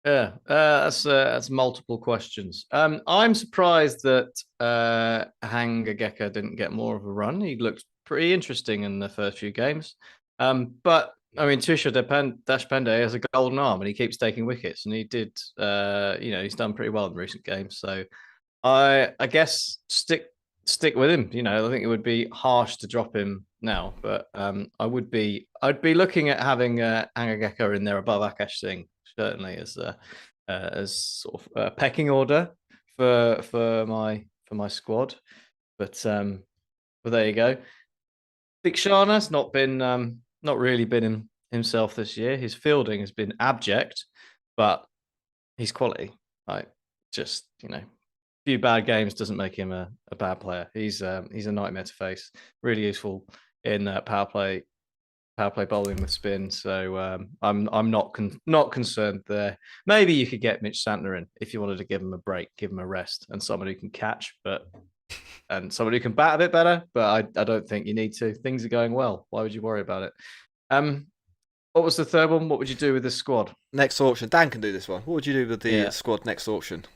Yeah, that's multiple questions. I'm surprised that Hangageka didn't get more of a run. He looked pretty interesting in the first few games. But I mean, Tusha Deshpande has a golden arm and he keeps taking wickets, and he did. He's done pretty well in recent games. So I guess stick with him. I think it would be harsh to drop him now, but I'd be looking at having Hangageka in there above Akash Singh, certainly as sort of a pecking order for my squad. But there you go. Tikshana's not really been himself this year. His fielding has been abject, but he's quality. Just few bad games doesn't make him a bad player. He's a nightmare to face. Really useful in power play bowling with spin. So I'm not concerned there. Maybe you could get Mitch Santner in if you wanted to give him a break, give him a rest, and somebody who can catch, and somebody who can bat a bit better. But I don't think you need to. Things are going well. Why would you worry about it? What was the third one? What would you do with this squad? Next auction. Dan can do this one. What would you do with the squad next auction?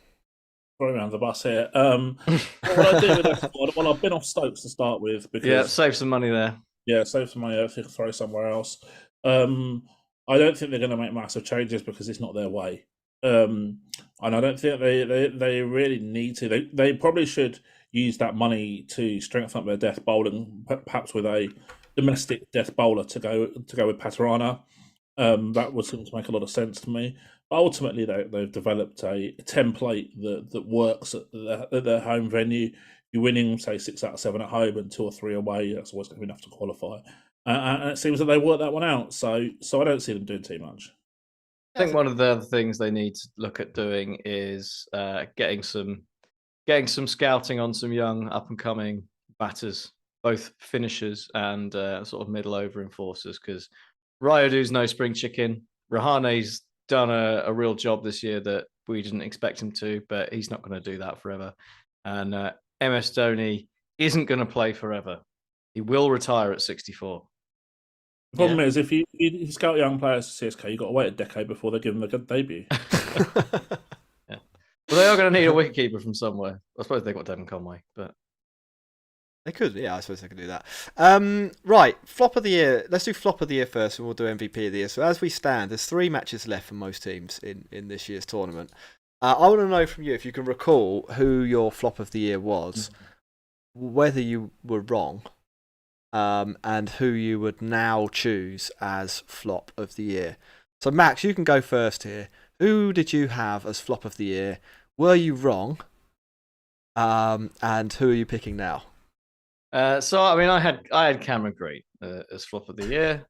Probably around the bus here. What would I do with this squad? Well, I've been off Stokes to start with because save some money there. Yeah, save some money. I think throw somewhere else. I don't think they're going to make massive changes because it's not their way. And I don't think they really need to. They probably should use that money to strengthen up their death bowling, perhaps with a domestic death bowler to go with Patarana. That would seem to make a lot of sense to me. But ultimately, they've developed a template that works at their home venue. You're winning, say, 6 out of 7 at home and 2 or 3 away. That's always going to be enough to qualify. And it seems that they worked that one out. So I don't see them doing too much. I think one of the other things they need to look at doing is getting some scouting on some young up and coming batters, both finishers and sort of middle over enforcers. Because Rayudu's no spring chicken. Rahane's done a real job this year that we didn't expect him to, but he's not going to do that forever. And MS Dhoni isn't going to play forever. He will retire at 64. The problem is, if you scout young players to CSK, you've got to wait a decade before they give them a good debut. Yeah. Well, they are going to need a wicketkeeper from somewhere. I suppose they've got Devon Conway, but They could, yeah, I suppose they could do that. Right, flop of the year. Let's do flop of the year first, and we'll do MVP of the year. So as we stand, there's 3 matches left for most teams in this year's tournament. I want to know from you if you can recall who your flop of the year was, whether you were wrong, and who you would now choose as flop of the year. So Max, you can go first here. Who did you have as flop of the year? Were you wrong? And who are you picking now? So I mean, I had Cameron Green as flop of the year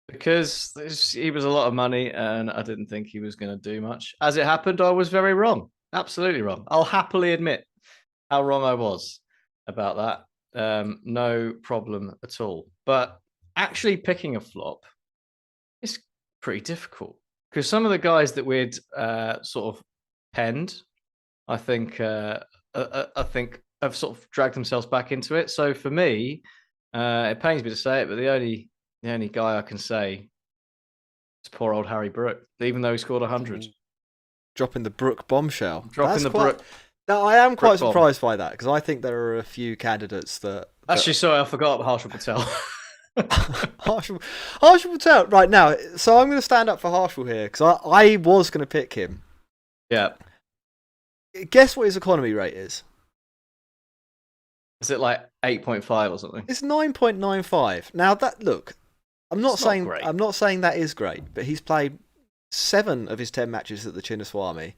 because he was a lot of money, and I didn't think he was going to do much. As it happened, I was very wrong, absolutely wrong. I'll happily admit how wrong I was about that. No problem at all. But actually picking a flop is pretty difficult because some of the guys that we'd sort of penned, I think have sort of dragged themselves back into it. So for me, it pains me to say it, but the only guy I can say is poor old Harry Brook, even though he scored 100. Dropping the Brook bombshell. Brook. Now, I am quite Brook surprised by that because I think there are a few candidates that. Actually, sorry, I forgot about Harshal Patel. Harshal Patel. Right now, so I'm going to stand up for Harshal here because I was going to pick him. Yeah. Guess what his economy rate is? Is it like 8.5 or something? It's 9.95. Now I'm not saying that is great, but he's played 7 of his 10 matches at the Chinnaswamy,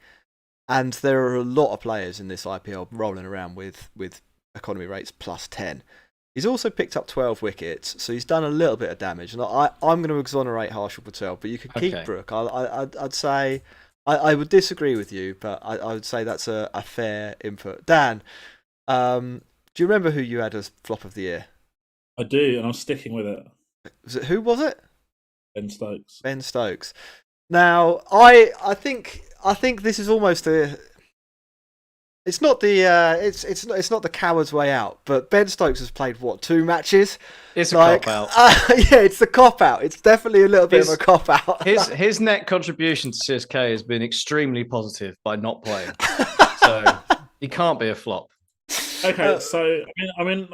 and there are a lot of players in this IPL rolling around with economy rates plus 10. He's also picked up 12 wickets, so he's done a little bit of damage. And I'm going to exonerate Harshal Patel, but you could keep Brook. I'd say I would disagree with you, but I would say that's a fair input. Dan, do you remember who you had as flop of the year? I do, and I'm sticking with it. Who was it? Ben Stokes. Ben Stokes. Now, I think this is almost it's not the coward's way out, but Ben Stokes has played 2 matches. It's a cop out. Yeah, it's the cop out. It's definitely a little bit of a cop out. His net contribution to CSK has been extremely positive by not playing, so he can't be a flop. Okay, so I mean,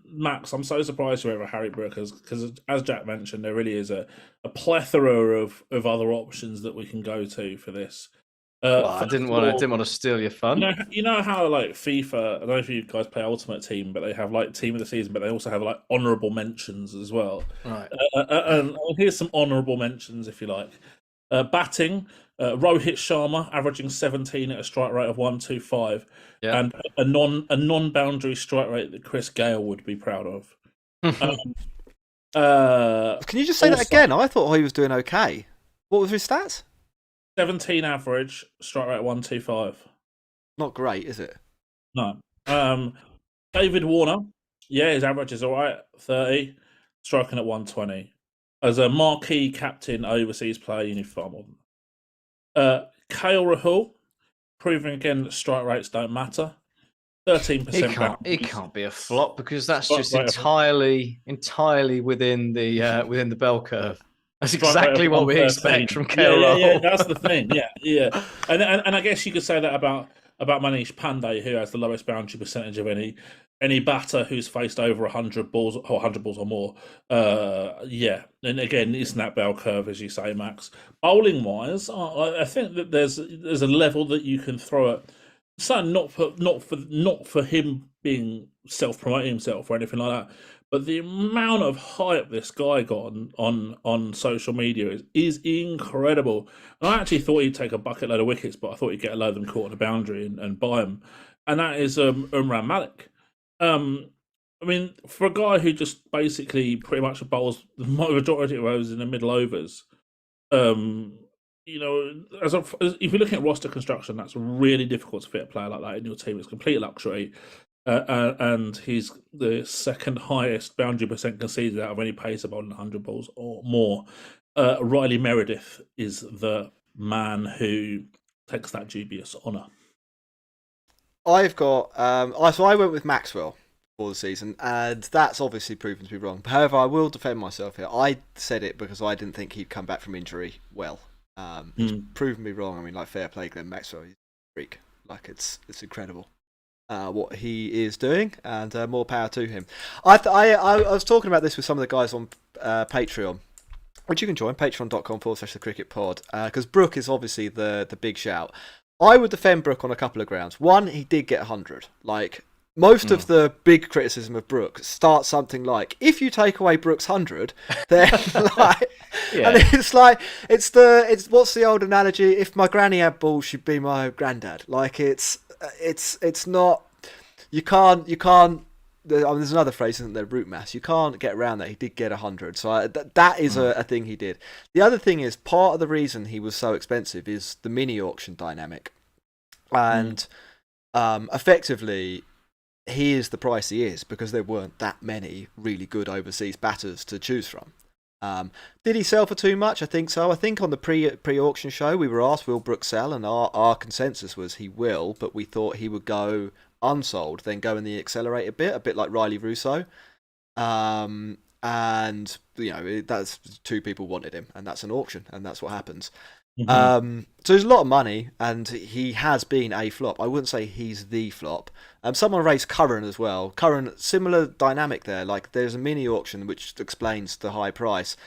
Max, I'm so surprised you went with Harry Brook because, as Jack mentioned, there really is a plethora of other options that we can go to for this. I didn't want to steal your fun. You know how like FIFA, I don't know if you guys play Ultimate Team, but they have like Team of the Season, but they also have like honourable mentions as well. Right. And here's some honourable mentions if you like. Batting, Rohit Sharma averaging 17 at a strike rate of 125, and a non-boundary strike rate that Chris Gale would be proud of. Can you just say that again? I thought he was doing okay. What was his stats? 17 average, strike rate 125. Not great, is it? No. David Warner, his average is all right, 30, striking at 120. As a marquee captain overseas player, you need far more than that. Kale Rahul, proving again that strike rates don't matter. 13%. He can't be a flop because that's just entirely within the bell curve. That's exactly what we expect from Kale Rahul. Yeah, that's the thing. Yeah. And I guess you could say that about Manish Pandey, who has the lowest boundary percentage of any batter who's faced over 100 balls or more. And again, isn't that bell curve as you say, Max? Bowling wise, I think that there's a level that you can throw at. Certainly not for him being self-promoting himself or anything like that, but the amount of hype this guy got on social media is incredible. And I actually thought he'd take a bucket load of wickets, but I thought he'd get a load of them caught on the boundary and buy them. And that is Umran Malik. I mean, for a guy who just basically pretty much bowls the majority of overs in the middle overs, if you're looking at roster construction, that's really difficult to fit a player like that in your team. It's complete luxury. And he's the second highest boundary percent conceded out of any pacer bowling 100 balls or more. Riley Meredith is the man who takes that dubious honour. I've got so I went with Maxwell for the season, and that's obviously proven to be wrong. However, I will defend myself here. I said it because I didn't think he'd come back from injury well. He's proven me wrong. I mean, like, fair play, Glenn Maxwell. He's a freak. Like, it's incredible what he is doing, and more power to him. I was talking about this with some of the guys on Patreon, which you can join, patreon.com/thecricketpod, because Brook is obviously the big shout. I would defend Brook on a couple of grounds. One, he did get 100. Like, most of the big criticism of Brook starts something like, if you take away Brook's 100, then like, and it's like, it's what's the old analogy? If my granny had balls, she'd be my granddad. Like, it's not, you can't. There's another phrase, isn't there? Root mass. You can't get around that. He did get 100, so that is a thing he did. The other thing is, part of the reason he was so expensive is the mini auction dynamic, and effectively, he is the price he is because there weren't that many really good overseas batters to choose from. Did he sell for too much? I think so. I think on the pre-auction show we were asked, will Brook sell? And our consensus was he will, but we thought he would go unsold, then go in the accelerator bit, a bit like Riley Russo. And, you know, that's two people wanted him, and that's an auction, and that's what happens. So there's a lot of money, and he has been a flop. I wouldn't say he's the flop. Someone raised Curran as well. Curran, similar dynamic there. Like, there's a mini auction which explains the high price.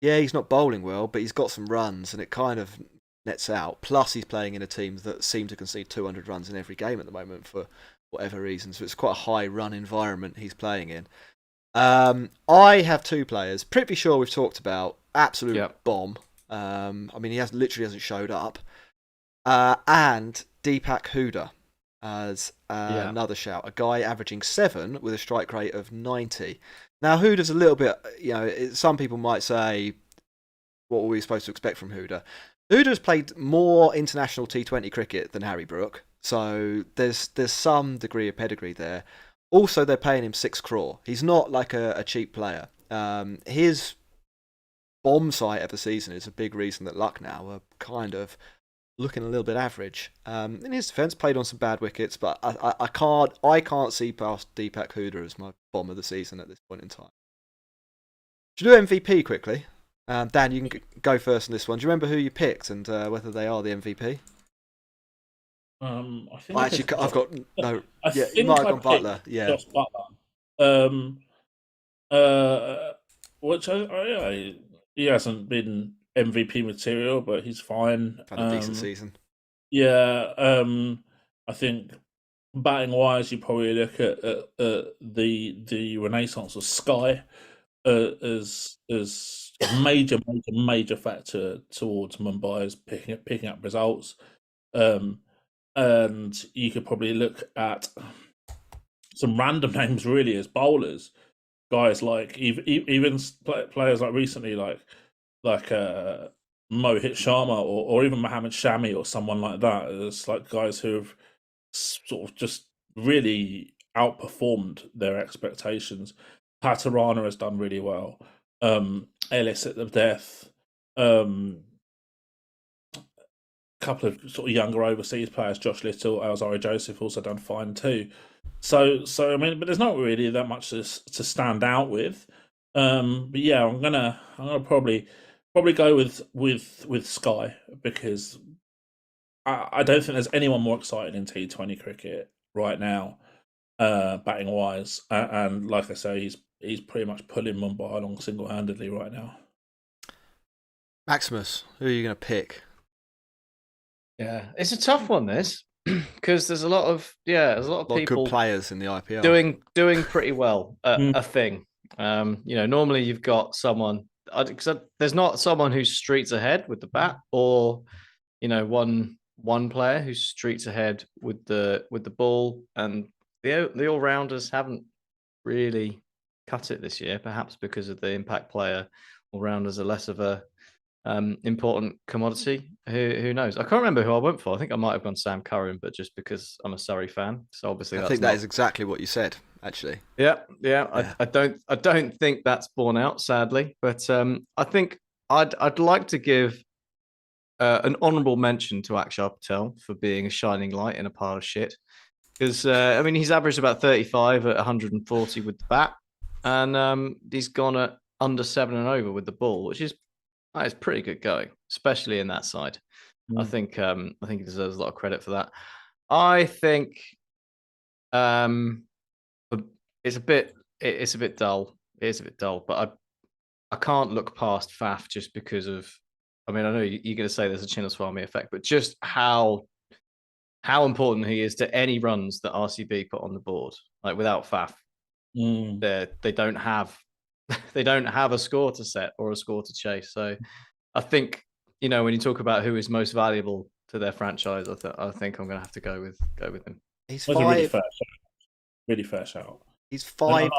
Yeah, he's not bowling well, but he's got some runs, and it kind of nets out. Plus, he's playing in a team that seem to concede 200 runs in every game at the moment for whatever reason. So it's quite a high run environment he's playing in. I have two players. Prithvi Shaw we've talked about. Absolute bomb. I mean, he literally hasn't showed up. And Deepak Hooda as another shout. A guy averaging 7 with a strike rate of 90. Now, Hooda's a little bit, you know, some people might say, what were we supposed to expect from Hooda? Hooda's played more international T20 cricket than Harry Brook, so there's some degree of pedigree there. Also, they're paying him 6 crore. He's not like a cheap player. His bomb site of the season is a big reason that Lucknow are kind of looking a little bit average. In his defence, played on some bad wickets, but I can't see past Deepak Hooda as my bomb of the season at this point in time. Should we do MVP quickly? Dan, you can go first on this one. Do you remember who you picked and whether they are the MVP? I think I've got no. I Yeah, think you might have I gone Butler. picked Yeah. Josh Butler. Which he hasn't been MVP material, but he's fine. Had a decent season. Yeah, I think batting wise, you probably look at the renaissance of Skye as a major factor towards Mumbai's picking up results. And you could probably look at some random names really as bowlers, guys like even players like recently like Mohit Sharma or even Mohammad Shami or someone like that. It's like guys who have sort of just really outperformed their expectations. Patarana has done really well. Ellis at the death. Couple of sort of younger overseas players, Josh Little, Alzari Joseph, also done fine too. So I mean, but there's not really that much to stand out with. But yeah, I'm gonna probably go with Skye because I don't think there's anyone more exciting in T20 cricket right now, batting wise. And like I say, he's pretty much pulling Mumbai along single handedly right now. Maximus, who are you going to pick? Yeah, it's a tough one, this, because there's a lot of people good players in the IPL doing pretty well at a thing. You know, normally you've got someone because there's not someone who's streets ahead with the bat, or you know, one player who's streets ahead with the ball, and the all rounders haven't really cut it this year. Perhaps because of the impact player, all rounders are less of a important commodity. Who knows? I can't remember who I went for. I think I might have gone Sam Curran, but just because I'm a Surrey fan. So obviously, I think that is exactly what you said. Actually, yeah. I don't think that's borne out, sadly. But I think I'd like to give an honourable mention to Akshar Patel for being a shining light in a pile of shit. Because I mean, he's averaged about 35 at 140 with the bat, and he's gone at under 7 and over with the ball, which is pretty good going, especially in that side. I think he deserves a lot of credit for that. I think it's a bit dull. It is a bit dull, but I can't look past Faf just because of. I mean, I know you're going to say there's a Chinnaswamy effect, but just how important he is to any runs that RCB put on the board. Like without Faf, they don't have a score to set or a score to chase. So I think when you talk about who is most valuable to their franchise, I think I'm going to have to go with him. He's That's a really fair shout. Really fair shout. He's 5.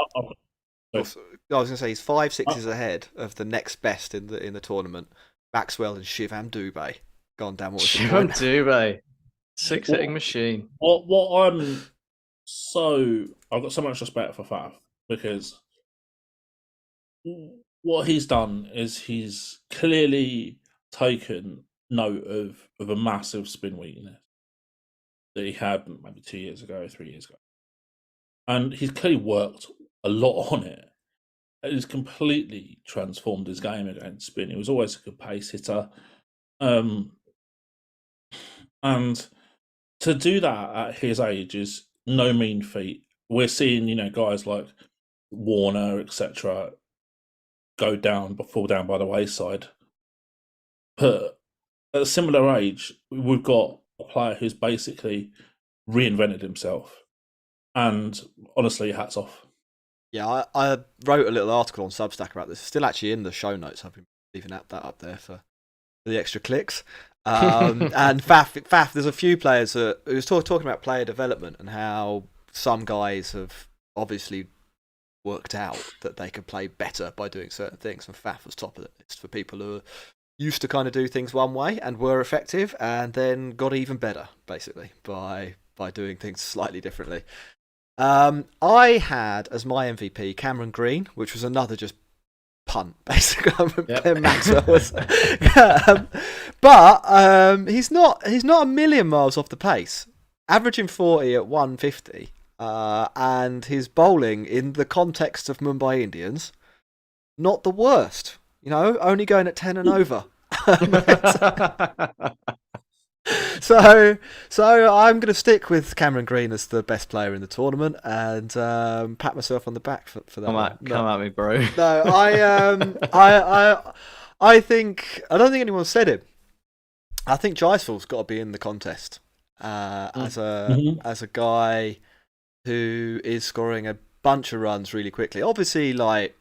I was going to say he's 5 sixes Oh. ahead of the next best in the tournament, Maxwell and Shivam Dubé. Gone down. What was the Shivam point? Dubé, 6-hitting machine. What I've got so much respect for Faf because what he's done is he's clearly taken note of a massive spin weakness that he had maybe 2 years ago, 3 years ago. And he's clearly worked a lot on it. He's completely transformed his game against spin. He was always a good pace hitter. And to do that at his age is no mean feat. We're seeing, guys like Warner, etc., fall down by the wayside. But at a similar age, we've got a player who's basically reinvented himself. And honestly, hats off. Yeah, I wrote a little article on Substack about this. It's still actually in the show notes. I've been leaving that up there for the extra clicks. And Faf, there's a few players who was talking about player development and how some guys have obviously worked out that they can play better by doing certain things. And Faf was top of the list for people who used to kind of do things one way and were effective and then got even better, basically, by doing things slightly differently. I had as my MVP Cameron Green, which was another just punt, basically. Yep. Maxwell was, but he's not a million miles off the pace, averaging 40 at 150, and his bowling in the context of Mumbai Indians, not the worst. Only going at 10 and over. So I'm going to stick with Cameron Green as the best player in the tournament and pat myself on the back for that. Come at me, bro. No, I think I don't think anyone said it. I think Jaiswal's got to be in the contest as a guy who is scoring a bunch of runs really quickly. Obviously, like,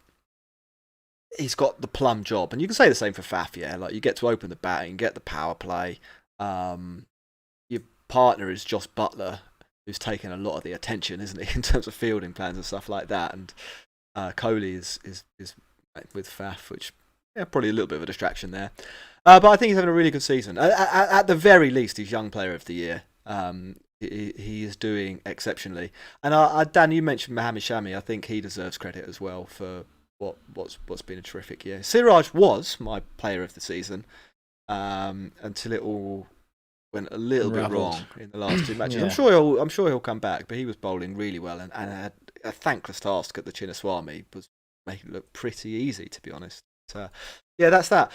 he's got the plum job, and you can say the same for Faf. Yeah, like, you get to open the batting, get the power play. Your partner is Josh Butler, who's taken a lot of the attention, isn't he, in terms of fielding plans and stuff like that. And Kohli is with Faf, which probably a little bit of a distraction there. But I think he's having a really good season. At the very least, he's Young Player of the Year. He is doing exceptionally. And Dan, you mentioned Mohamed Shami. I think he deserves credit as well for what's been a terrific year. Siraj was my player of the season. Until it all went a little bit wrong in the last two matches. Yeah. I'm sure he'll come back, but he was bowling really well and had a thankless task at the Chinnaswamy was making it look pretty easy, to be honest. Yeah, that's that.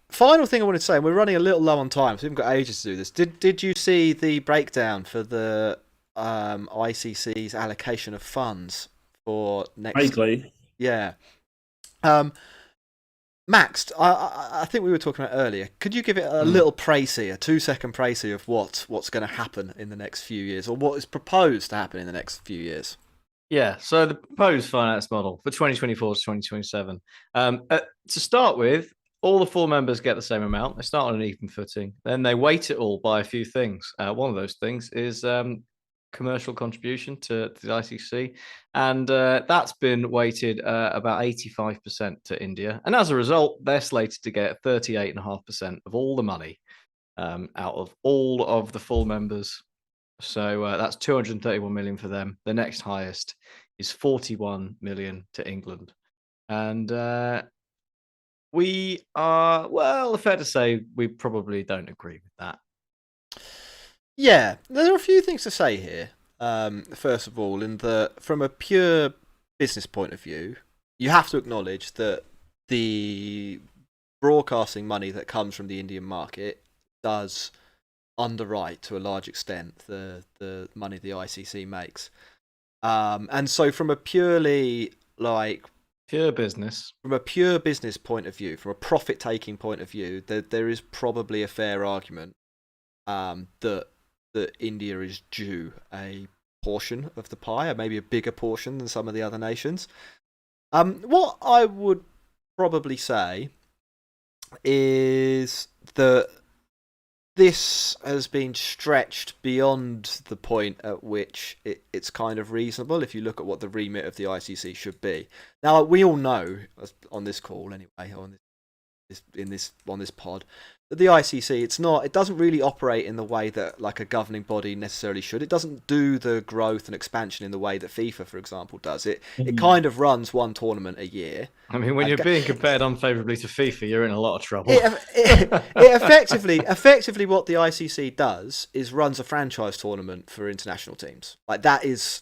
Final thing I wanted to say, we're running a little low on time, so we haven't got ages to do this. Did you see the breakdown for the ICC's allocation of funds for next? Vaguely. Yeah. Max, I think we were talking about earlier. Could you give it a little précis, a 2-second précis of what's going to happen in the next few years, or what is proposed to happen in the next few years? Yeah, so the proposed finance model for 2024 to 2027. To start with, all the 4 members get the same amount. They start on an even footing. Then they weight it all by a few things. One of those things is commercial contribution to the ICC, and that's been weighted about 85% to India, and as a result they're slated to get 38.5% of all the money out of all of the full members. So that's 231 million for them. The next highest is 41 million to England, and we are, well, fair to say we probably don't agree with that. Yeah, there are a few things to say here. First of all, from a pure business point of view, you have to acknowledge that the broadcasting money that comes from the Indian market does underwrite to a large extent the money the ICC makes. And so from a purely like Pure business. from a pure business point of view, from a profit taking point of view, there is probably a fair argument that India is due a portion of the pie, or maybe a bigger portion than some of the other nations. What I would probably say is that this has been stretched beyond the point at which it's kind of reasonable if you look at what the remit of the ICC should be. Now, we all know on this call anyway, on this pod, that the ICC it doesn't really operate in the way that like a governing body necessarily should. It doesn't do the growth and expansion in the way that FIFA, for example, does. It kind of runs one tournament a year. I mean, when you're being compared unfavourably to FIFA, you're in a lot of trouble. It effectively what the ICC does is runs a franchise tournament for international teams. Like that is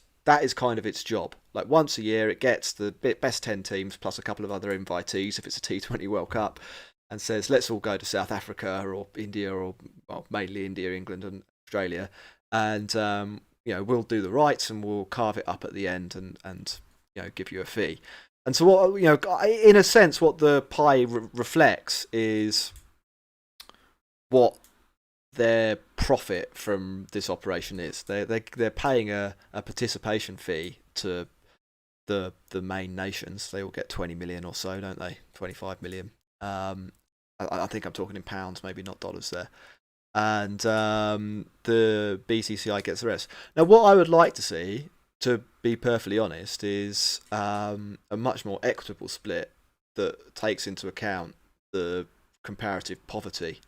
kind of its job. Like once a year, it gets the best 10 teams plus a couple of other invitees if it's a T20 World Cup, and says let's all go to South Africa or India or mainly India, England, and Australia, and we'll do the rights and we'll carve it up at the end and give you a fee. And so what in a sense, what the pie reflects is what their profit from this operation is. They're paying a participation fee to the main nations. They all get 20 million or so, don't they? 25 million. I think I'm talking in pounds, maybe not dollars there. And the BCCI gets the rest. Now, what I would like to see, to be perfectly honest, is a much more equitable split that takes into account the comparative poverty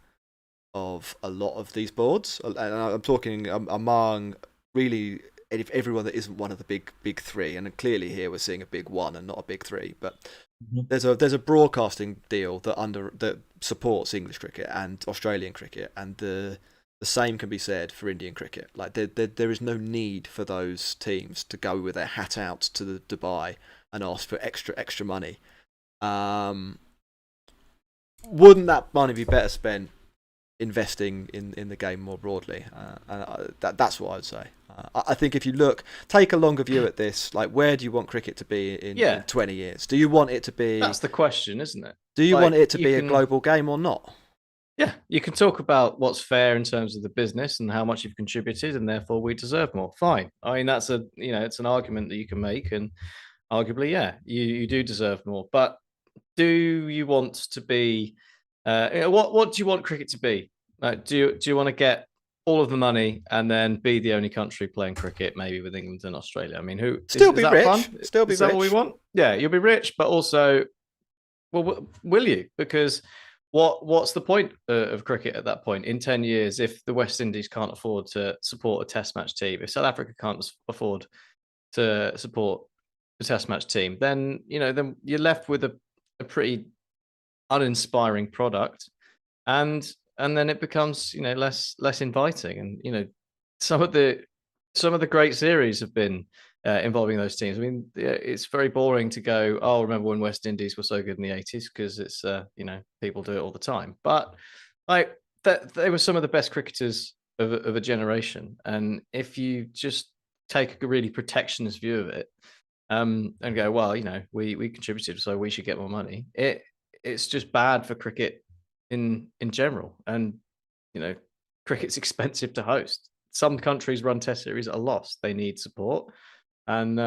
of a lot of these boards. And I'm talking among really everyone that isn't one of the big three. And clearly here we're seeing a big one and not a big three. But there's a broadcasting deal that supports English cricket and Australian cricket, and the same can be said for Indian cricket. Like there is no need for those teams to go with their hat out to the Dubai and ask for extra money. Wouldn't that money be better spent investing in the game more broadly? That's what I'd say. I think if you take a longer view at this, like where do you want cricket to be in 20 years? Do you want it to be... That's the question, isn't it? Do you want it to be a global game or not? Yeah, you can talk about what's fair in terms of the business and how much you've contributed, and therefore we deserve more. Fine. I mean, that's it's an argument that you can make, and arguably, yeah, you do deserve more. But do you want to be? What do you want cricket to be? Do you want to get all of the money and then be the only country playing cricket, maybe with England and Australia? I mean, still be rich? Fun? Still be is that rich? What we want? Yeah, you'll be rich, but also, well, will you? Because what's the point of cricket at that point in 10 years if the West Indies can't afford to support a Test match team, if South Africa can't afford to support a Test match team, then then you're left with a pretty uninspiring product, and then it becomes less inviting. And some of the great series have been involving those teams. I mean, it's very boring to go, oh, remember when West Indies were so good in the 80s, because it's people do it all the time. But like they were some of the best cricketers of a generation, and if you just take a really protectionist view of it and go, well, we contributed, so we should get more money, it's just bad for cricket in general. And cricket's expensive to host. Some countries run Test series at a loss. They need support, and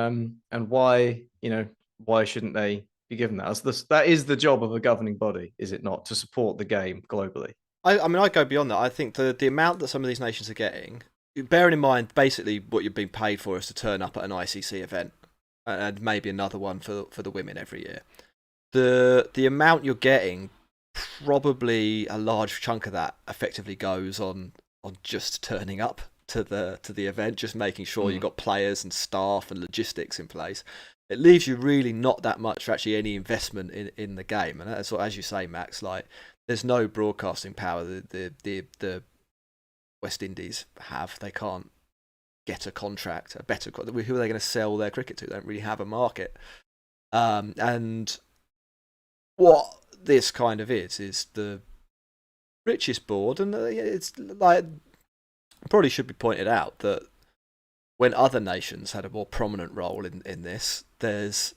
why shouldn't they be given that? That is the job of a governing body, is it not, to support the game globally? I mean, I go beyond that. I think the amount that some of these nations are getting, bearing in mind basically what you're being paid for is to turn up at an ICC event and maybe another one for the women every year. The amount you're getting, probably a large chunk of that effectively goes on just turning up to the event, just making sure you've got players and staff and logistics in place. It leaves you really not that much for actually any investment in the game. And that's what, as you say, Max, like there's no broadcasting power. The West Indies have. They can't get a contract, a better. Who are they going to sell their cricket to? They don't really have a market. And what this kind of is the richest board, and it's like probably should be pointed out that when other nations had a more prominent role in this, there's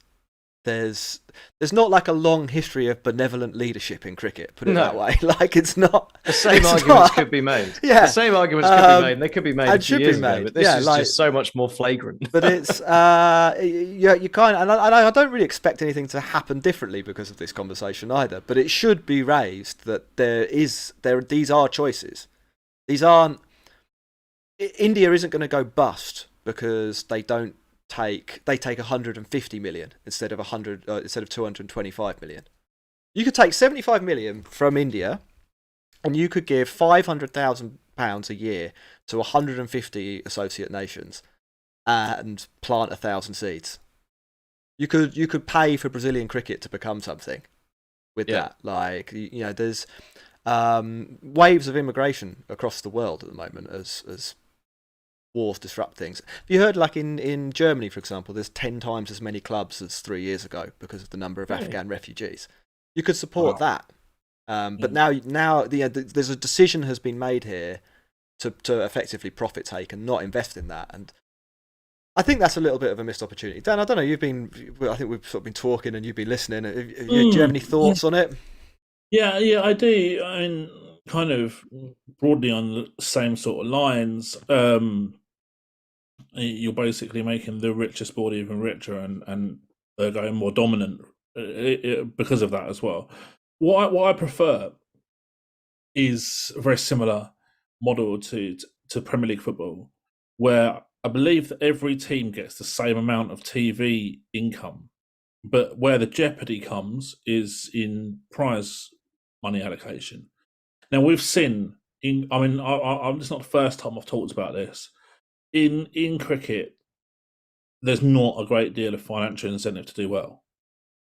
not like a long history of benevolent leadership in cricket. Put it that way. Like it's not the same arguments could be made. Yeah, the same arguments could be made. And they could be made a few years ago, but this is just so much more flagrant. But it's you kind of, and I don't really expect anything to happen differently because of this conversation either. But it should be raised that these are choices. These aren't. India isn't going to go bust because they take 150 million instead of 225 million. You could take 75 million from India, and you could give £500,000 a year to 150 associate nations, and plant 1,000 seeds. You could pay for Brazilian cricket to become something with that. Like there's waves of immigration across the world at the moment as wars disrupt things. Have you heard, like in Germany, for example, there's 10 times as many clubs as 3 years ago because of the number of Afghan refugees? You could support that. But now there's a decision has been made here to effectively profit take and not invest in that. And I think that's a little bit of a missed opportunity. Dan, I don't know, I think we've sort of been talking and you've been listening. Do you have any thoughts on it? Yeah, I do. I mean, kind of broadly on the same sort of lines. You're basically making the richest board even richer, and they're going more dominant because of that as well. What I prefer is a very similar model to Premier League football, where I believe that every team gets the same amount of TV income, but where the jeopardy comes is in prize money allocation. Now we've seen it's not the first time I've talked about this. In cricket, there's not a great deal of financial incentive to do well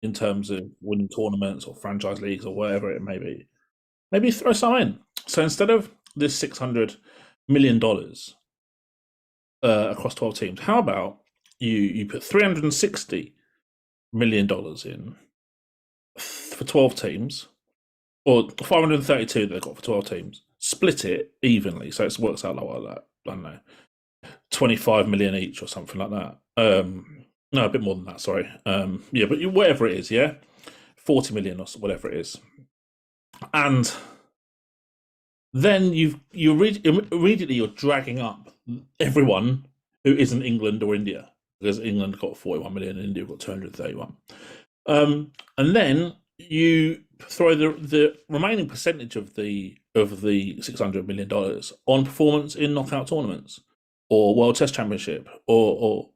in terms of winning tournaments or franchise leagues or whatever it may be. Maybe throw some in. So instead of this $600 million across 12 teams, how about you put $360 million in for 12 teams, or 532 they've got for 12 teams. Split it evenly, so it works out like I don't know, 25 million each or something like that. No, a bit more than that. Sorry. But whatever it is, 40 million or whatever it is, and then immediately you're dragging up everyone who isn't England or India, because England got 41 million and India got 231, and then you throw the remaining percentage of the $600 million on performance in knockout tournaments or World Test Championship or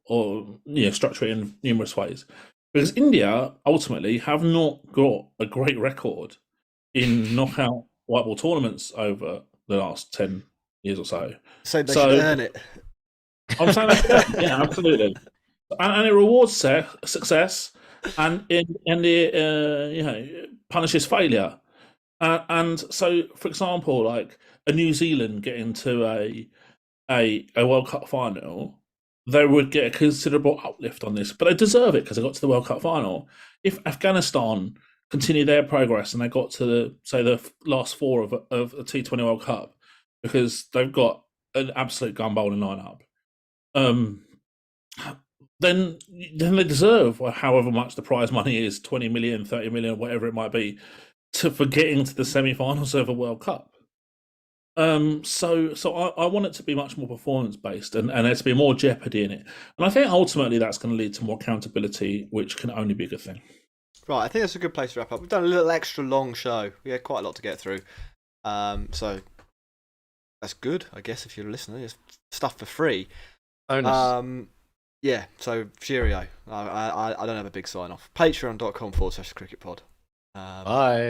structure it in numerous ways. Because India ultimately have not got a great record in knockout white ball tournaments over the last 10 years or so. So they should earn it. I'm saying yeah, absolutely. And it rewards success and it punishes failure. And so, for example, like a New Zealand getting to a World Cup final, they would get a considerable uplift on this, but they deserve it because they got to the World Cup final. If Afghanistan continue their progress and they got to the last four of a T20 World Cup because they've got an absolute gun bowling lineup, then they deserve however much the prize money is, 20 million, 30 million, whatever it might be, for getting to the semi-finals of a World Cup. So I want it to be much more performance-based and there to be more jeopardy in it. And I think ultimately that's going to lead to more accountability, which can only be a good thing. Right, I think that's a good place to wrap up. We've done a little extra long show. We had quite a lot to get through. So that's good, I guess, if you're listening. It's stuff for free. Yeah, so cheerio. I don't have a big sign-off. Patreon.com/cricketpod. Bye.